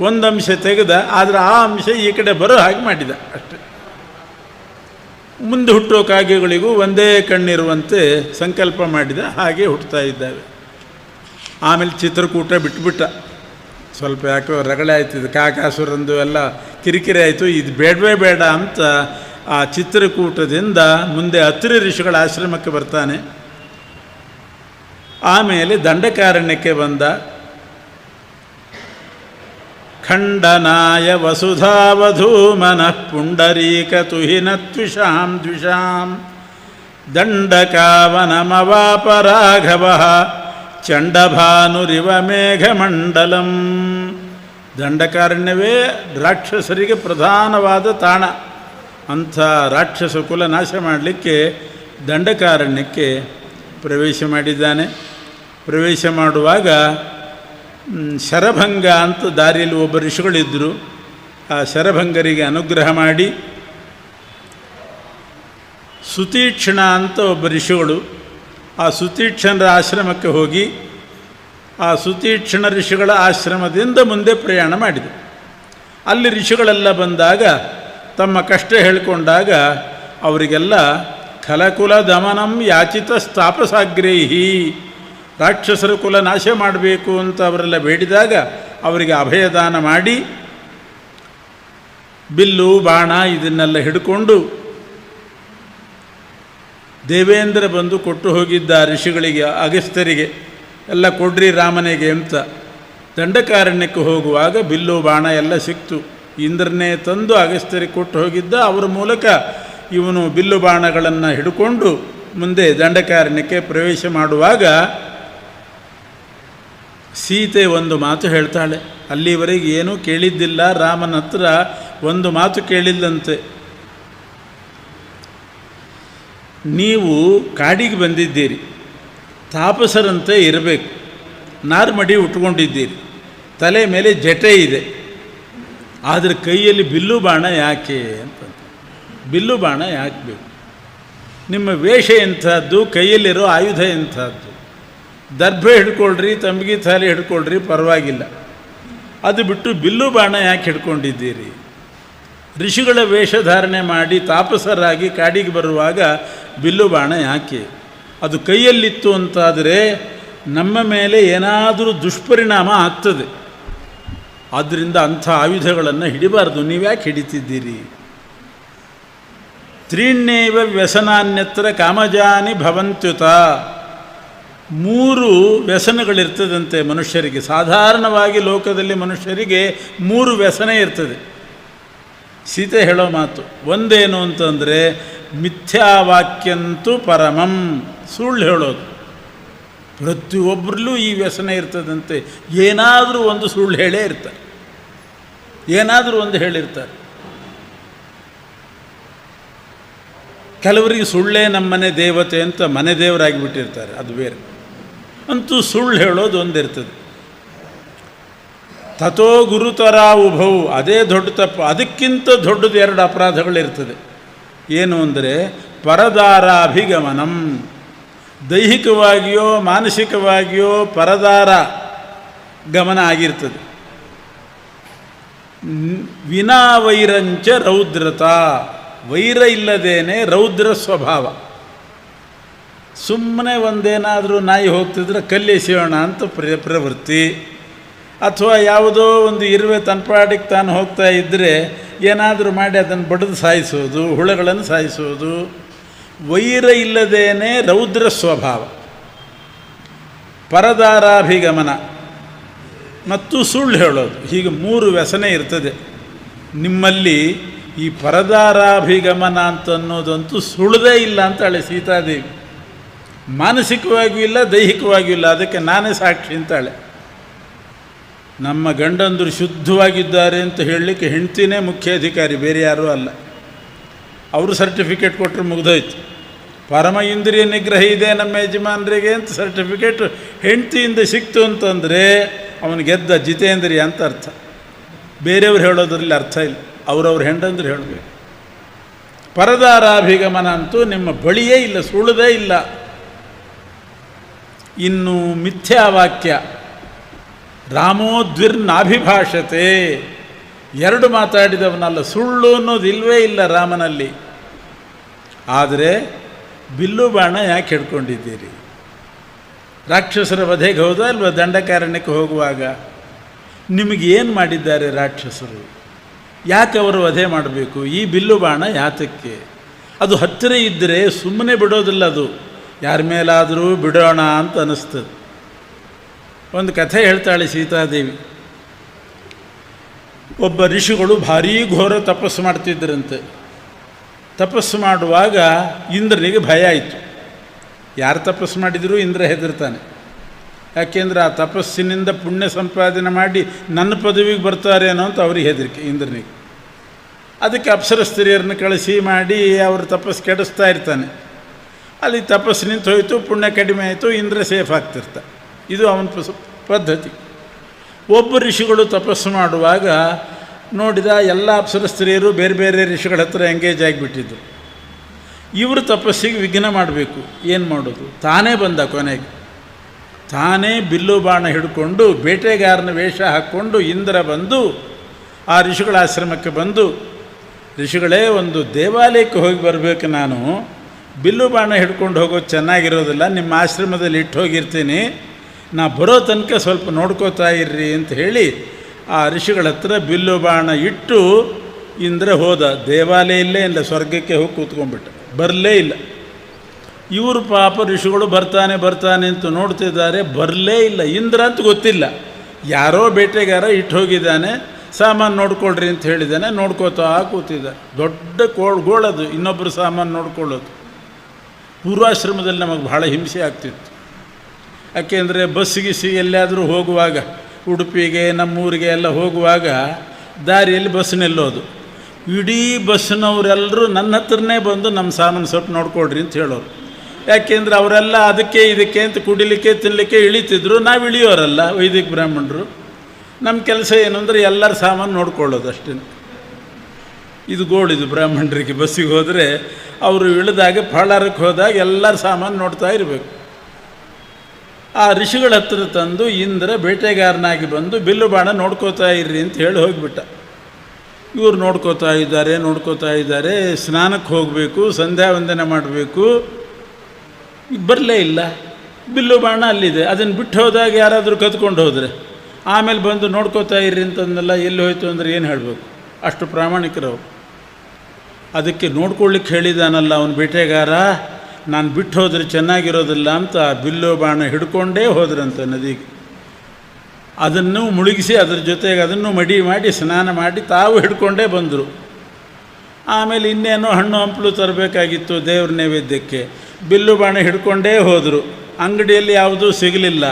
ಒಂದು ಅಂಶ ತೆಗೆದ, ಆದರೆ ಆ ಅಂಶ ಈ ಕಡೆ ಬರೋ ಹಾಗೆ ಮಾಡಿದ ಅಷ್ಟೆ. ಮುಂದೆ ಹುಟ್ಟೋ ಕಾಗೆಗಳಿಗೂ ಒಂದೇ ಕಣ್ಣಿರುವಂತೆ ಸಂಕಲ್ಪ ಮಾಡಿದ. ಹಾಗೆ ಹುಟ್ಟುತ್ತಾ ಇದ್ದಾವೆ. ಆಮೇಲೆ ಚಿತ್ರಕೂಟ ಬಿಟ್ಬಿಟ್ಟ. ಸ್ವಲ್ಪ ಯಾಕೋ ರಗಳೆ ಆಯ್ತಿದ್ದು, ಕಾಕಾಸುರಂದು ಎಲ್ಲ ಕಿರಿಕಿರಿ ಆಯಿತು. ಇದು ಬೇಡವೇ ಬೇಡ ಅಂತ ಆ ಚಿತ್ರಕೂಟದಿಂದ ಮುಂದೆ ಅತ್ರಿ ಋಷಿಗಳ ಆಶ್ರಮಕ್ಕೆ ಬರ್ತಾನೆ. ಆಮೇಲೆ ದಂಡಕಾರಣ್ಯಕ್ಕೆ ಬಂದ. ಖಂಡನಾಯ ವಸುಧಾವಧೂಮನಃ ಪುಂಡರೀಕ ತುಹಿನ ತ್ವಿಷಾಂ ದ್ವಿಷಾಂ ದಂಡಕಾವನಮವಾಪ ರಾಘವಃ ಚಂಡಭಾನುರಿವ ಮೇಘಮಂಡಲಂ. ದಂಡಕಾರಣ್ಯವೇ ರಾಕ್ಷಸರಿಗೆ ಪ್ರಧಾನವಾದ ತಾಣ. ಅಂಥ ರಾಕ್ಷಸ ಕುಲ ನಾಶ ಮಾಡಲಿಕ್ಕೆ ದಂಡಕಾರಣ್ಯಕ್ಕೆ ಪ್ರವೇಶ ಮಾಡಿದ್ದಾನೆ. ಪ್ರವೇಶ ಮಾಡುವಾಗ ಶರಭಂಗ ಅಂತ ದಾರಿಯಲ್ಲಿ ಒಬ್ಬ ಋಷಿಗಳಿದ್ದರು. ಆ ಶರಭಂಗರಿಗೆ ಅನುಗ್ರಹ ಮಾಡಿ, ಸುತೀಕ್ಷ್ಣ ಅಂತ ಒಬ್ಬ ಋಷಿಗಳು, ಆ ಸುತೀಕ್ಷ್ಣರ ಆಶ್ರಮಕ್ಕೆ ಹೋಗಿ ಆ ಸುತೀಕ್ಷ್ಣ ಋಷಿಗಳ ಆಶ್ರಮದಿಂದ ಮುಂದೆ ಪ್ರಯಾಣ ಮಾಡಿದೆ. ಅಲ್ಲಿ ಋಷಿಗಳೆಲ್ಲ ಬಂದಾಗ ತಮ್ಮ ಕಷ್ಟ ಹೇಳಿಕೊಂಡಾಗ ಅವರಿಗೆಲ್ಲ ಖಲಕುಲ ದಮನಂ ಯಾಚಿತ ಸ್ಥಾಪಸಾಗ್ರೇಹಿ, ರಾಕ್ಷಸರ ಕುಲ ನಾಶ ಮಾಡಬೇಕು ಅಂತ ಅವರೆಲ್ಲ ಬೇಡಿದಾಗ ಅವರಿಗೆ ಅಭಯದಾನ ಮಾಡಿ ಬಿಲ್ಲು ಬಾಣ ಇದನ್ನೆಲ್ಲ ಹಿಡ್ಕೊಂಡು ದೇವೇಂದ್ರ ಬಂದು ಕೊಟ್ಟು ಹೋಗಿದ್ದ ಋಷಿಗಳಿಗೆ, ಅಗಸ್ತ್ಯರಿಗೆ ಎಲ್ಲ ಕೊಡ್ರಿ ರಾಮನಿಗೆ ಅಂತ. ದಂಡಕಾರಣ್ಯಕ್ಕೆ ಹೋಗುವಾಗ ಬಿಲ್ಲು ಬಾಣ ಎಲ್ಲ ಸಿಕ್ತು. ಇಂದ್ರನೇ ತಂದು ಅಗಸ್ತ್ಯರಿಗೆ ಕೊಟ್ಟು ಹೋಗಿದ್ದ. ಅವರ ಮೂಲಕ ಇವನು ಬಿಲ್ಲು ಬಾಣಗಳನ್ನು ಹಿಡ್ಕೊಂಡು ಮುಂದೆ ದಂಡಕಾರಣ್ಯಕ್ಕೆ ಪ್ರವೇಶ ಮಾಡುವಾಗ ಸೀತೆ ಒಂದು ಮಾತು ಹೇಳ್ತಾಳೆ. ಅಲ್ಲಿವರೆಗೆ ಏನೂ ಕೇಳಿದ್ದಿಲ್ಲ, ರಾಮನ ಹತ್ರ ಒಂದು ಮಾತು ಕೇಳಿಲ್ಲಂತೆ. ನೀವು ಕಾಡಿಗೆ ಬಂದಿದ್ದೀರಿ, ತಾಪಸರಂತೆ ಇರಬೇಕು, ನಾರ್ಮಡಿ ಉಟ್ಕೊಂಡಿದ್ದೀರಿ, ತಲೆ ಮೇಲೆ ಜಟೆ ಇದೆ, ಆದರೆ ಕೈಯಲ್ಲಿ ಬಿಲ್ಲು ಬಾಣ ಯಾಕೆ ಅಂತ. ಬಿಲ್ಲು ಬಾಣ ಯಾಕೆ ಬೇಕು? ನಿಮ್ಮ ವೇಷ ಎಂಥದ್ದು, ಕೈಯಲ್ಲಿರೋ ಆಯುಧ ಎಂಥದ್ದು? ದರ್ಭೆ ಹಿಡ್ಕೊಳ್ರಿ, ತಂಬಿಗೆ ಥಾಲಿ ಹಿಡ್ಕೊಳ್ರಿ, ಪರವಾಗಿಲ್ಲ. ಅದು ಬಿಟ್ಟು ಬಿಲ್ಲು ಬಾಣ ಯಾಕೆ ಹಿಡ್ಕೊಂಡಿದ್ದೀರಿ? ಋಷಿಗಳ ವೇಷಧಾರಣೆ ಮಾಡಿ ತಾಪಸರಾಗಿ ಕಾಡಿಗೆ ಬರುವಾಗ ಬಿಲ್ಲು ಬಾಣ ಯಾಕೆ? ಅದು ಕೈಯಲ್ಲಿತ್ತು ಅಂತಾದರೆ ನಮ್ಮ ಮೇಲೆ ಏನಾದರೂ ದುಷ್ಪರಿಣಾಮ ಆಗ್ತದೆ. ಆದ್ದರಿಂದ ಅಂಥ ಆಯುಧಗಳನ್ನು ಹಿಡಿಬಾರ್ದು. ನೀವ್ಯಾಕೆ ಹಿಡಿತಿದ್ದೀರಿ? ತ್ರೀಣ್ಯೈವ ವ್ಯಸನಾನ್ಯತ್ರ ಕಾಮಜಾನಿ ಭವಂತ್ಯುತ. 3 ವ್ಯಸನಗಳಿರ್ತದಂತೆ ಮನುಷ್ಯರಿಗೆ. ಸಾಧಾರಣವಾಗಿ ಲೋಕದಲ್ಲಿ ಮನುಷ್ಯರಿಗೆ 3 ವ್ಯಸನ ಇರ್ತದೆ. ಸೀತೆ ಹೇಳೋ ಮಾತು ಒಂದೇನು ಅಂತಂದರೆ ಮಿಥ್ಯಾವಾಕ್ಯಂತೂ ಪರಮಂ, ಸುಳ್ಳು ಹೇಳೋದು. ಪ್ರತಿಯೊಬ್ಬರಲ್ಲೂ ಈ ವ್ಯಸನ ಇರ್ತದಂತೆ. ಏನಾದರೂ ಒಂದು ಸುಳ್ಳು ಹೇಳೇ ಇರ್ತಾರೆ, ಏನಾದರೂ ಒಂದು ಹೇಳಿರ್ತಾರೆ. ಕೆಲವರಿಗೆ ಸುಳ್ಳೇ ನಮ್ಮನೆ ದೇವತೆ ಅಂತ ಮನೆ ದೇವರಾಗಿಬಿಟ್ಟಿರ್ತಾರೆ, ಅದು ಬೇರೆ. ಅಂತೂ ಸುಳ್ಳು ಹೇಳೋದು ಒಂದಿರ್ತದೆ. ತಥೋ ಗುರುತರ ಉಭೌ, ಅದೇ ದೊಡ್ಡ ತಪ್ಪು. ಅದಕ್ಕಿಂತ ದೊಡ್ಡದು 2 ಅಪರಾಧಗಳಿರ್ತದೆ. ಏನು ಅಂದರೆ ಪರದಾರಾಭಿಗಮನಂ, ದೈಹಿಕವಾಗಿಯೋ ಮಾನಸಿಕವಾಗಿಯೋ ಪರದಾರ ಗಮನ ಆಗಿರ್ತದೆ. ವಿನಾವೈರಂಚ ರೌದ್ರತಾ, ವೈರ ಇಲ್ಲದೇನೆ ರೌದ್ರ ಸ್ವಭಾವ. ಸುಮ್ಮನೆ ಒಂದೇನಾದರೂ ನಾಯಿ ಹೋಗ್ತಿದ್ರೆ ಕಲ್ಲೆಸೆಯೋಣ ಅಂತ ಪ್ರವೃತ್ತಿ, ಅಥವಾ ಯಾವುದೋ ಒಂದು ಇರುವೆ ತನ್ಪಾಡಿಗೆ ತಾನು ಹೋಗ್ತಾ ಇದ್ದರೆ ಏನಾದರೂ ಮಾಡಿ ಅದನ್ನು ಬಡಿದು ಸಾಯಿಸೋದು, ಹುಳಗಳನ್ನು ಸಾಯಿಸೋದು. ವೈರ ಇಲ್ಲದೇನೆ ರೌದ್ರ ಸ್ವಭಾವ, ಪರದಾರಾಭಿಗಮನ ಮತ್ತು ಸುಳ್ಳು ಹೇಳೋದು. ಹೀಗೆ 3 ವ್ಯಸನ ಇರ್ತದೆ ನಿಮ್ಮಲ್ಲಿ. ಈ ಪರದಾರಾಭಿಗಮನ ಅಂತ ಅನ್ನೋದಂತೂ ಸುಳ್ಳದೇ ಇಲ್ಲ ಅಂತಾಳೆ ಸೀತಾದೇವಿ. ಮಾನಸಿಕವಾಗಿಯೂ ಇಲ್ಲ, ದೈಹಿಕವಾಗಿಯೂ ಇಲ್ಲ. ಅದಕ್ಕೆ ನಾನೇ ಸಾಕ್ಷಿ ಅಂತಾಳೆ. ನಮ್ಮ ಗಂಡಂದರು ಶುದ್ಧವಾಗಿದ್ದಾರೆ ಅಂತ ಹೇಳಲಿಕ್ಕೆ ಹೆಂಡ್ತಿನೇ ಮುಖ್ಯ ಅಧಿಕಾರಿ, ಬೇರೆ ಯಾರೂ ಅಲ್ಲ. ಅವರು ಸರ್ಟಿಫಿಕೇಟ್ ಕೊಟ್ಟರೆ ಮುಗಿದೋಯ್ತು. ಪರಮ ಇಂದ್ರಿಯ ನಿಗ್ರಹ ಇದೆ ನಮ್ಮ ಯಜಮಾನರಿಗೆ ಅಂತ ಸರ್ಟಿಫಿಕೇಟ್ ಹೆಂಡ್ತಿಯಿಂದ ಸಿಕ್ತು ಅಂತಂದರೆ ಅವನು ಗೆದ್ದ ಜಿತೇಂದ್ರಿಯ ಅಂತ ಅರ್ಥ. ಬೇರೆಯವ್ರು ಹೇಳೋದ್ರಲ್ಲಿ ಅರ್ಥ ಇಲ್ಲ, ಅವರವ್ರ ಹೆಂಡಂದ್ರೆ ಹೇಳಬೇಕು. ಪರದಾರಾಭಿಗಮನ ಅಂತೂ ನಿಮ್ಮ ಬಳಿಯೇ ಇಲ್ಲ, ಸುಳ್ಳದೇ ಇಲ್ಲ. ಇನ್ನು ಮಿಥ್ಯಾವಾಕ್ಯ, ರಾಮೋದ್ವಿರ್ನಾಭಿಭಾಷತೆ, 2 ಮಾತಾಡಿದವನಲ್ಲ, ಸುಳ್ಳು ಅನ್ನೋದು ಇಲ್ಲವೇ ಇಲ್ಲ ರಾಮನಲ್ಲಿ. ಆದರೆ ಬಿಲ್ಲು ಬಾಣ ಯಾಕೆ ಹಿಡ್ಕೊಂಡಿದ್ದೀರಿ? ರಾಕ್ಷಸರ ವಧೆಗೆ ಹೋದ ಅಲ್ವ, ದಂಡಕಾರಣ್ಯಕ್ಕೆ ಹೋಗುವಾಗ ನಿಮಗೇನು ಮಾಡಿದ್ದಾರೆ ರಾಕ್ಷಸರು? ಯಾಕೆ ಅವರು ವಧೆ ಮಾಡಬೇಕು? ಈ ಬಿಲ್ಲು ಬಾಣ ಯಾತಕ್ಕೆ? ಅದು ಹತ್ತಿರ ಇದ್ದರೆ ಸುಮ್ಮನೆ ಬಿಡೋದಿಲ್ಲ, ಅದು ಯಾರ ಮೇಲಾದರೂ ಬಿಡೋಣ ಅಂತ ಅನ್ನಿಸ್ತದೆ. ಒಂದು ಕಥೆ ಹೇಳ್ತಾಳೆ ಸೀತಾದೇವಿ. ಒಬ್ಬ ಋಷಿಗಳು ಭಾರೀ ಘೋರ ತಪಸ್ಸು ಮಾಡ್ತಿದ್ದರಂತೆ. ತಪಸ್ಸು ಮಾಡುವಾಗ ಇಂದ್ರನಿಗೆ ಭಯ ಆಯಿತು. ಯಾರು ತಪಸ್ಸು ಮಾಡಿದರೂ ಇಂದ್ರ ಹೆದರ್ತಾನೆ. ಯಾಕೆಂದರೆ ಆ ತಪಸ್ಸಿನಿಂದ ಪುಣ್ಯ ಸಂಪಾದನೆ ಮಾಡಿ ನನ್ನ ಪದವಿಗೆ ಬರ್ತಾರೇನೋ ಅಂತ ಅವ್ರಿಗೆ ಹೆದರಿಕೆ ಇಂದ್ರನಿಗೆ. ಅದಕ್ಕೆ ಅಪ್ಸರ ಸ್ತ್ರೀಯರನ್ನು ಕಳಿಸಿ ಮಾಡಿ ಅವ್ರ ತಪಸ್ಸು ಕೆಡಿಸ್ತಾ ಇರ್ತಾನೆ. ಅಲ್ಲಿ ತಪಸ್ಸು ನಿಂತು ಹೋಯಿತು, ಪುಣ್ಯ ಕಡಿಮೆ ಆಯಿತು, ಇಂದ್ರ ಸೇಫ್ ಆಗ್ತಿರ್ತಾನೆ. ಇದು ಅವನ ಪದ್ಧತಿ. ಒಬ್ಬ ಋಷಿಗಳು ತಪಸ್ಸು ಮಾಡುವಾಗ ನೋಡಿದ ಎಲ್ಲ ಅಪ್ಸರ ಸ್ತ್ರೀಯರು ಬೇರೆ ಬೇರೆ ಋಷಿಗಳ ಹತ್ರ ಎಂಗೇಜ್ ಆಗಿಬಿಟ್ಟಿದ್ರು. ಇವರು ತಪಸ್ಸಿಗೆ ವಿಘ್ನ ಮಾಡಬೇಕು, ಏನು ಮಾಡೋದು? ತಾನೇ ಬಂದ ಕೊನೆಗೆ. ತಾನೇ ಬಿಲ್ಲು ಬಾಣ ಹಿಡ್ಕೊಂಡು ಬೇಟೆಗಾರನ ವೇಷ ಹಾಕ್ಕೊಂಡು ಇಂದ್ರ ಬಂದು ಆ ಋಷಿಗಳ ಆಶ್ರಮಕ್ಕೆ ಬಂದು, ಋಷಿಗಳೇ, ಒಂದು ದೇವಾಲಯಕ್ಕೆ ಹೋಗಿ ಬರಬೇಕು, ನಾನು ಬಿಲ್ಲು ಬಾಣ ಹಿಡ್ಕೊಂಡು ಹೋಗೋದು ಚೆನ್ನಾಗಿರೋದಿಲ್ಲ, ನಿಮ್ಮ ಆಶ್ರಮದಲ್ಲಿ ಇಟ್ಟು ಹೋಗಿರ್ತೀನಿ, ನಾ ಬರೋ ತನಕ ಸ್ವಲ್ಪ ನೋಡ್ಕೋತಾ ಇರ್ರಿ ಅಂತ ಹೇಳಿ ಆ ಋಷಿಗಳ ಹತ್ರ ಬಿಲ್ಲು ಬಾಣ ಇಟ್ಟು ಇಂದ್ರ ಹೋದ. ದೇವಾಲಯಲ್ಲೇ ಇಲ್ಲ, ಸ್ವರ್ಗಕ್ಕೆ ಹೋಗಿ ಕೂತ್ಕೊಂಡ್ಬಿಟ್ಟ, ಬರಲೇ ಇಲ್ಲ. ಇವರು ಪಾಪ ಋಷಿಗಳು ಬರ್ತಾನೆ ಬರ್ತಾನೆ ಅಂತ ನೋಡ್ತಿದ್ದಾರೆ, ಬರಲೇ ಇಲ್ಲ. ಇಂದ್ರ ಅಂತ ಗೊತ್ತಿಲ್ಲ, ಯಾರೋ ಬೇಟೆಗಾರ ಇಟ್ಟು ಹೋಗಿದ್ದಾನೆ, ಸಾಮಾನು ನೋಡ್ಕೊಳ್ರಿ ಅಂತ ಹೇಳಿದ್ದಾನೆ, ನೋಡ್ಕೋತಾ ಕೂತಿದ್ದಾರೆ. ದೊಡ್ಡ ಗೋಳದು ಇನ್ನೊಬ್ಬರು ಸಾಮಾನು ನೋಡ್ಕೊಳ್ಳೋದು. ಪೂರ್ವಾಶ್ರಮದಲ್ಲಿ ನಮಗೆ ಭಾಳ ಹಿಂಸೆ ಆಗ್ತಿತ್ತು. ಯಾಕೆಂದರೆ ಬಸ್ಸಿಗಿಸಿ ಎಲ್ಲಾದರೂ ಹೋಗುವಾಗ, ಉಡುಪಿಗೆ ನಮ್ಮೂರಿಗೆ ಎಲ್ಲ ಹೋಗುವಾಗ ದಾರಿಯಲ್ಲಿ ಬಸ್ ನಿಲ್ಲೋದು. ಇಡೀ ಬಸ್ಸಿನವರೆಲ್ಲರೂ ನನ್ನ ಹತ್ರನೇ ಬಂದು ನಮ್ಮ ಸಾಮಾನು ಸ್ವಲ್ಪ ನೋಡ್ಕೊಳ್ರಿ ಅಂತ ಹೇಳೋರು. ಯಾಕೆಂದರೆ ಅವರೆಲ್ಲ ಅದಕ್ಕೆ ಇದಕ್ಕೆ ಅಂತ ಕುಡಿಲಿಕ್ಕೆ ತಿನ್ನಲಿಕ್ಕೆ ಇಳಿತಿದ್ರು, ನಾವು ಇಳಿಯೋರಲ್ಲ ವೈದಿಕ ಬ್ರಾಹ್ಮಣರು. ನಮ್ಮ ಕೆಲಸ ಏನು ಅಂದರೆ ಎಲ್ಲರ ಸಾಮಾನು ನೋಡ್ಕೊಳ್ಳೋದು ಅಷ್ಟೇ. ಇದು ಗೋಳಿದು ಬ್ರಾಹ್ಮಣರಿಗೆ. ಬಸ್ಸಿಗೆ ಹೋದರೆ ಅವರು ಇಳಿದಾಗ ಫಾಳಾರಕ್ಕೆ ಹೋದಾಗ ಎಲ್ಲರ ಸಾಮಾನು ನೋಡ್ತಾ ಇರಬೇಕು. ಆ ಋಷಿಗಳ ಹತ್ರ ತಂದು ಇಂದ್ರ ಬೇಟೆಗಾರನಾಗಿ ಬಂದು ಬಿಲ್ಲು ಬಾಣ ನೋಡ್ಕೋತಾ ಇರ್ರಿ ಅಂತ ಹೇಳಿ ಹೋಗಿಬಿಟ್ಟ. ಇವರು ನೋಡ್ಕೋತಾ ಇದ್ದಾರೆ. ಸ್ನಾನಕ್ಕೆ ಹೋಗಬೇಕು, ಸಂಧ್ಯಾ ವಂದನೆ ಮಾಡಬೇಕು, ಬರಲೇ ಇಲ್ಲ. ಬಿಲ್ಲು ಬಾಣ ಅಲ್ಲಿದೆ, ಅದನ್ನು ಬಿಟ್ಟು ಹೋದಾಗ ಯಾರಾದರೂ ಕದ್ಕೊಂಡು ಹೋದರೆ ಆಮೇಲೆ ಬಂದು ನೋಡ್ಕೋತಾ ಇರ್ರಿ ಅಂತಂದೆಲ್ಲ ಎಲ್ಲಿ ಹೋಯ್ತು ಅಂದರೆ ಏನು ಹೇಳಬೇಕು? ಅಷ್ಟು ಪ್ರಾಮಾಣಿಕರವು. ಅದಕ್ಕೆ ನೋಡ್ಕೊಳ್ಳಿಕ್ಕೆ ಹೇಳಿದಾನಲ್ಲ ಅವನು ಬೇಟೆಗಾರ, ನಾನು ಬಿಟ್ಟು ಹೋದರೆ ಚೆನ್ನಾಗಿರೋದಿಲ್ಲ ಅಂತ ಬಿಲ್ಲು ಬಾಣ ಹಿಡ್ಕೊಂಡೇ ಹೋದ್ರಂತೆ ನದಿಗೆ. ಅದನ್ನು ಮುಳುಗಿಸಿ ಅದರ ಜೊತೆಗೆ ಅದನ್ನು ಮಡಿ ಮಾಡಿ ಸ್ನಾನ ಮಾಡಿ ತಾವು ಹಿಡ್ಕೊಂಡೇ ಬಂದರು. ಆಮೇಲೆ ಇನ್ನೇನೋ ಹಣ್ಣು ಹಂಪಲು ತರಬೇಕಾಗಿತ್ತು ದೇವ್ರ ನೈವೇದ್ಯಕ್ಕೆ. ಬಿಲ್ಲು ಬಾಣ ಹಿಡ್ಕೊಂಡೇ ಹೋದರು. ಅಂಗಡಿಯಲ್ಲಿ ಯಾವುದೂ ಸಿಗಲಿಲ್ಲ.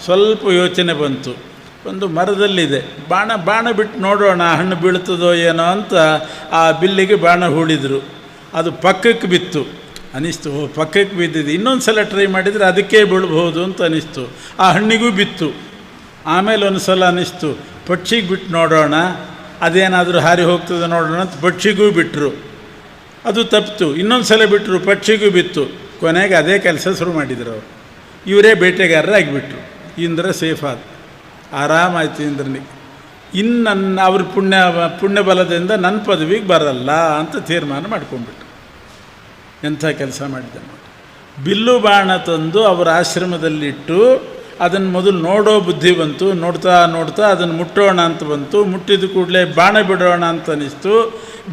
ಸ್ವಲ್ಪ ಯೋಚನೆ ಬಂತು, ಒಂದು ಮರದಲ್ಲಿದೆ, ಬಾಣ ಬಿಟ್ಟು ನೋಡೋಣ ಹಣ್ಣು ಬೀಳ್ತದೋ ಏನೋ ಅಂತ ಆ ಬಿಲ್ಲಿಗೆ ಬಾಣ ಹೂಡಿದರು. ಅದು ಪಕ್ಕಕ್ಕೆ ಬಿತ್ತು. ಅನಿಸ್ತು, ಪಕ್ಕಕ್ಕೆ ಬಿದ್ದಿದೆ, ಇನ್ನೊಂದು ಸಲ ಟ್ರೈ ಮಾಡಿದರೆ ಅದಕ್ಕೆ ಬೀಳ್ಬೋದು ಅಂತ ಅನಿಸ್ತು. ಆ ಹಣ್ಣಿಗೂ ಬಿತ್ತು. ಆಮೇಲೆ ಒಂದು ಸಲ ಅನ್ನಿಸ್ತು, ಪಕ್ಷಿಗೆ ಬಿಟ್ಟು ನೋಡೋಣ, ಅದೇನಾದರೂ ಹಾರಿ ಹೋಗ್ತದೆ ನೋಡೋಣ ಅಂತ ಪಕ್ಷಿಗೂ ಬಿಟ್ಟರು. ಅದು ತಪ್ಪಿತು. ಇನ್ನೊಂದು ಸಲ ಬಿಟ್ಟರು, ಪಕ್ಷಿಗೂ ಬಿತ್ತು. ಕೊನೆಗೆ ಅದೇ ಕೆಲಸ ಶುರು ಮಾಡಿದರು ಅವರು. ಇವರೇ ಬೇಟೆಗಾರರಾಗಿಬಿಟ್ರು. ಇಂದ್ರ ಸೇಫ್ ಆದ, ಆರಾಮಾಯಿತು ಇಂದ್ರನಿಗೆ. ಇನ್ನು ಅವ್ರ ಪುಣ್ಯ ಬಲದಿಂದ ನನ್ನ ಪದವಿಗೆ ಬರಲ್ಲ ಅಂತ ತೀರ್ಮಾನ ಮಾಡ್ಕೊಂಡ್ಬಿಟ್ರು. ಎಂಥ ಕೆಲಸ ಮಾಡಿದೆ ನೋಡಿ. ಬಿಲ್ಲು ಬಾಣ ತಂದು ಅವರ ಆಶ್ರಮದಲ್ಲಿಟ್ಟು ಅದನ್ನು ಮೊದಲು ನೋಡೋ ಬುದ್ಧಿ ಬಂತು. ನೋಡ್ತಾ ನೋಡ್ತಾ ಅದನ್ನು ಮುಟ್ಟೋಣ ಅಂತ ಬಂತು. ಮುಟ್ಟಿದ ಕೂಡಲೇ ಬಾಣ ಬಿಡೋಣ ಅಂತ ಅನ್ನಿಸ್ತು.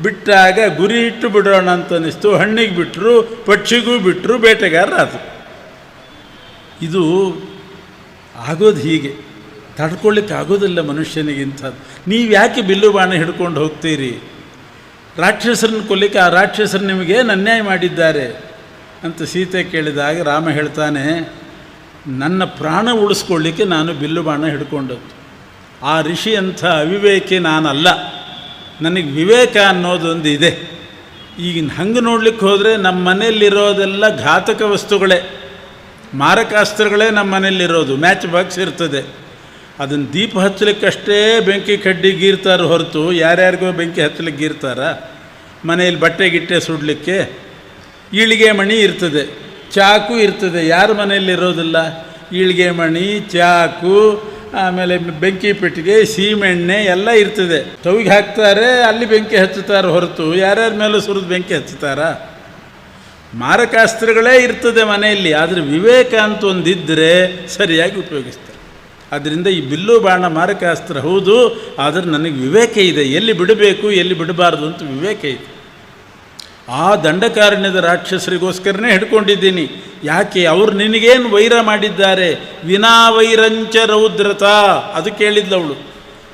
ಬಿಟ್ಟಾಗ ಗುರಿ ಇಟ್ಟು ಬಿಡೋಣ ಅಂತ ಅನ್ನಿಸ್ತು. ಹಣ್ಣಿಗೆ ಬಿಟ್ಟರು, ಪಕ್ಷಿಗೂ ಬಿಟ್ಟರು, ಬೇಟೆಗಾರರಾದರು. ಇದು ಆಗೋದು ಹೀಗೆ. ತಡ್ಕೊಳ್ಳಿಕ್ಕೆ ಆಗೋದಿಲ್ಲ ಮನುಷ್ಯನಿಗೆ ಇಂಥದ್ದು. ನೀವು ಯಾಕೆ ಬಿಲ್ಲು ಬಾಣ ಹಿಡ್ಕೊಂಡು ಹೋಗ್ತೀರಿ? ರಾಕ್ಷಸರನ್ನು ಕೊಲ್ಲಿಕ್ಕೆ ಆ ರಾಕ್ಷಸರು ನಿಮಗೇನು ಅನ್ಯಾಯ ಮಾಡಿದ್ದಾರೆ ಅಂತ ಸೀತೆ ಕೇಳಿದಾಗ ರಾಮ ಹೇಳ್ತಾನೆ, ನನ್ನ ಪ್ರಾಣ ಉಳಿಸ್ಕೊಳ್ಳಿಕ್ಕೆ ನಾನು ಬಿಲ್ಲು ಬಾಣ ಹಿಡ್ಕೊಂಡದ್ದು. ಆ ಋಷಿ ಅಂಥ ಅವಿವೇಕಿ ನಾನಲ್ಲ. ನನಗೆ ವಿವೇಕ ಅನ್ನೋದೊಂದು ಇದೆ. ಈಗ ಹಂಗೆ ನೋಡ್ಲಿಕ್ಕೆ ಹೋದರೆ ನಮ್ಮ ಮನೆಯಲ್ಲಿರೋದೆಲ್ಲ ಘಾತಕ ವಸ್ತುಗಳೇ, ಮಾರಕಾಸ್ತ್ರಗಳೇ ನಮ್ಮ ಮನೆಯಲ್ಲಿರೋದು. ಮ್ಯಾಚ್ ಬಾಕ್ಸ್ ಇರ್ತದೆ, ಅದನ್ನು ದೀಪ ಹಚ್ಚಲಿಕ್ಕಷ್ಟೇ ಬೆಂಕಿ ಕಡ್ಡಿ ಗೀರ್ತಾರೆ ಹೊರತು ಯಾರ್ಯಾರಿಗೋ ಬೆಂಕಿ ಹಚ್ಚಲಿಕ್ಕೆ ಗೀರ್ತಾರ? ಮನೆಯಲ್ಲಿ ಬಟ್ಟೆ ಗಿಟ್ಟೆ ಸುಡಲಿಕ್ಕೆ ಈಳಿಗೆ ಮಣಿ ಇರ್ತದೆ, ಚಾಕು ಇರ್ತದೆ. ಯಾರ ಮನೆಯಲ್ಲಿರೋದಿಲ್ಲ? ಈಳಿಗೆ ಮಣಿ, ಚಾಕು, ಆಮೇಲೆ ಬೆಂಕಿ ಪೆಟ್ಟಿಗೆ, ಸೀಮೆಣ್ಣೆ ಎಲ್ಲ ಇರ್ತದೆ. ಸ್ಟವ್ಗೆ ಹಾಕ್ತಾರೆ, ಅಲ್ಲಿ ಬೆಂಕಿ ಹಚ್ಚುತ್ತಾರೆ ಹೊರತು ಯಾರ್ಯಾರ ಮೇಲೂ ಸುರಿದು ಬೆಂಕಿ ಹಚ್ಚುತ್ತಾರ? ಮಾರಕಾಸ್ತ್ರಗಳೇ ಇರ್ತದೆ ಮನೆಯಲ್ಲಿ. ಆದರೆ ವಿವೇಕ ಅಂತ ಒಂದಿದ್ದರೆ ಸರಿಯಾಗಿ ಉಪಯೋಗಿಸ್ತಾರೆ. ಆದ್ದರಿಂದ ಈ ಬಿಲ್ಲು ಬಾಣ ಮಾರಕಾಸ್ತ್ರ ಹೌದು, ಆದರೆ ನನಗೆ ವಿವೇಕ ಇದೆ. ಎಲ್ಲಿ ಬಿಡಬೇಕು ಎಲ್ಲಿ ಬಿಡಬಾರ್ದು ಅಂತ ವಿವೇಕ ಇದೆ. ಆ ದಂಡಕಾರಣ್ಯದ ರಾಕ್ಷಸರಿಗೋಸ್ಕರನೇ ಹಿಡ್ಕೊಂಡಿದ್ದೀನಿ. ಯಾಕೆ? ಅವರು ನಿನಗೇನು ವೈರ ಮಾಡಿದ್ದಾರೆ? ವಿನಾ ವೈರಂಚ ರೌದ್ರತ, ಅದು ಕೇಳಿದ್ಲವಳು.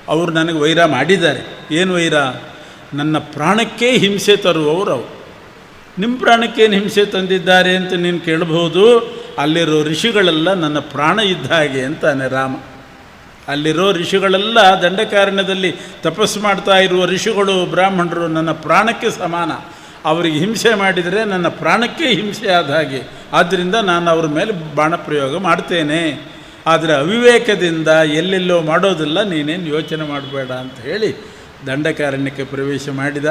ಅವರು ನನಗೆ ವೈರ ಮಾಡಿದ್ದಾರೆ. ಏನು ವೈರ? ನನ್ನ ಪ್ರಾಣಕ್ಕೆ ಹಿಂಸೆ ತರುವವರು ಅವರು. ನಿಮ್ಮ ಪ್ರಾಣಕ್ಕೇನು ಹಿಂಸೆ ತಂದಿದ್ದಾರೆ ಅಂತ ನೀನು ಕೇಳಬಹುದು. ಅಲ್ಲಿರೋ ಋಷಿಗಳೆಲ್ಲ ನನ್ನ ಪ್ರಾಣ ಇದ್ದ ಹಾಗೆ ಅಂತಾನೆ ರಾಮ. ಅಲ್ಲಿರೋ ಋಷಿಗಳೆಲ್ಲ ದಂಡಕಾರಣ್ಯದಲ್ಲಿ ತಪಸ್ಸು ಮಾಡ್ತಾ ಇರುವ ಋಷಿಗಳು, ಬ್ರಾಹ್ಮಣರು ನನ್ನ ಪ್ರಾಣಕ್ಕೆ ಸಮಾನ. ಅವರಿಗೆ ಹಿಂಸೆ ಮಾಡಿದರೆ ನನ್ನ ಪ್ರಾಣಕ್ಕೆ ಹಿಂಸೆ ಆದ ಹಾಗೆ. ಆದ್ದರಿಂದ ನಾನು ಅವ್ರ ಮೇಲೆ ಬಾಣ ಪ್ರಯೋಗ ಮಾಡ್ತೇನೆ. ಆದರೆ ಅವಿವೇಕದಿಂದ ಎಲ್ಲೆಲ್ಲೋ ಮಾಡೋದಿಲ್ಲ, ನೀನೇನು ಯೋಚನೆ ಮಾಡಬೇಡ ಅಂತ ಹೇಳಿ ದಂಡಕಾರಣ್ಯಕ್ಕೆ ಪ್ರವೇಶ ಮಾಡಿದ.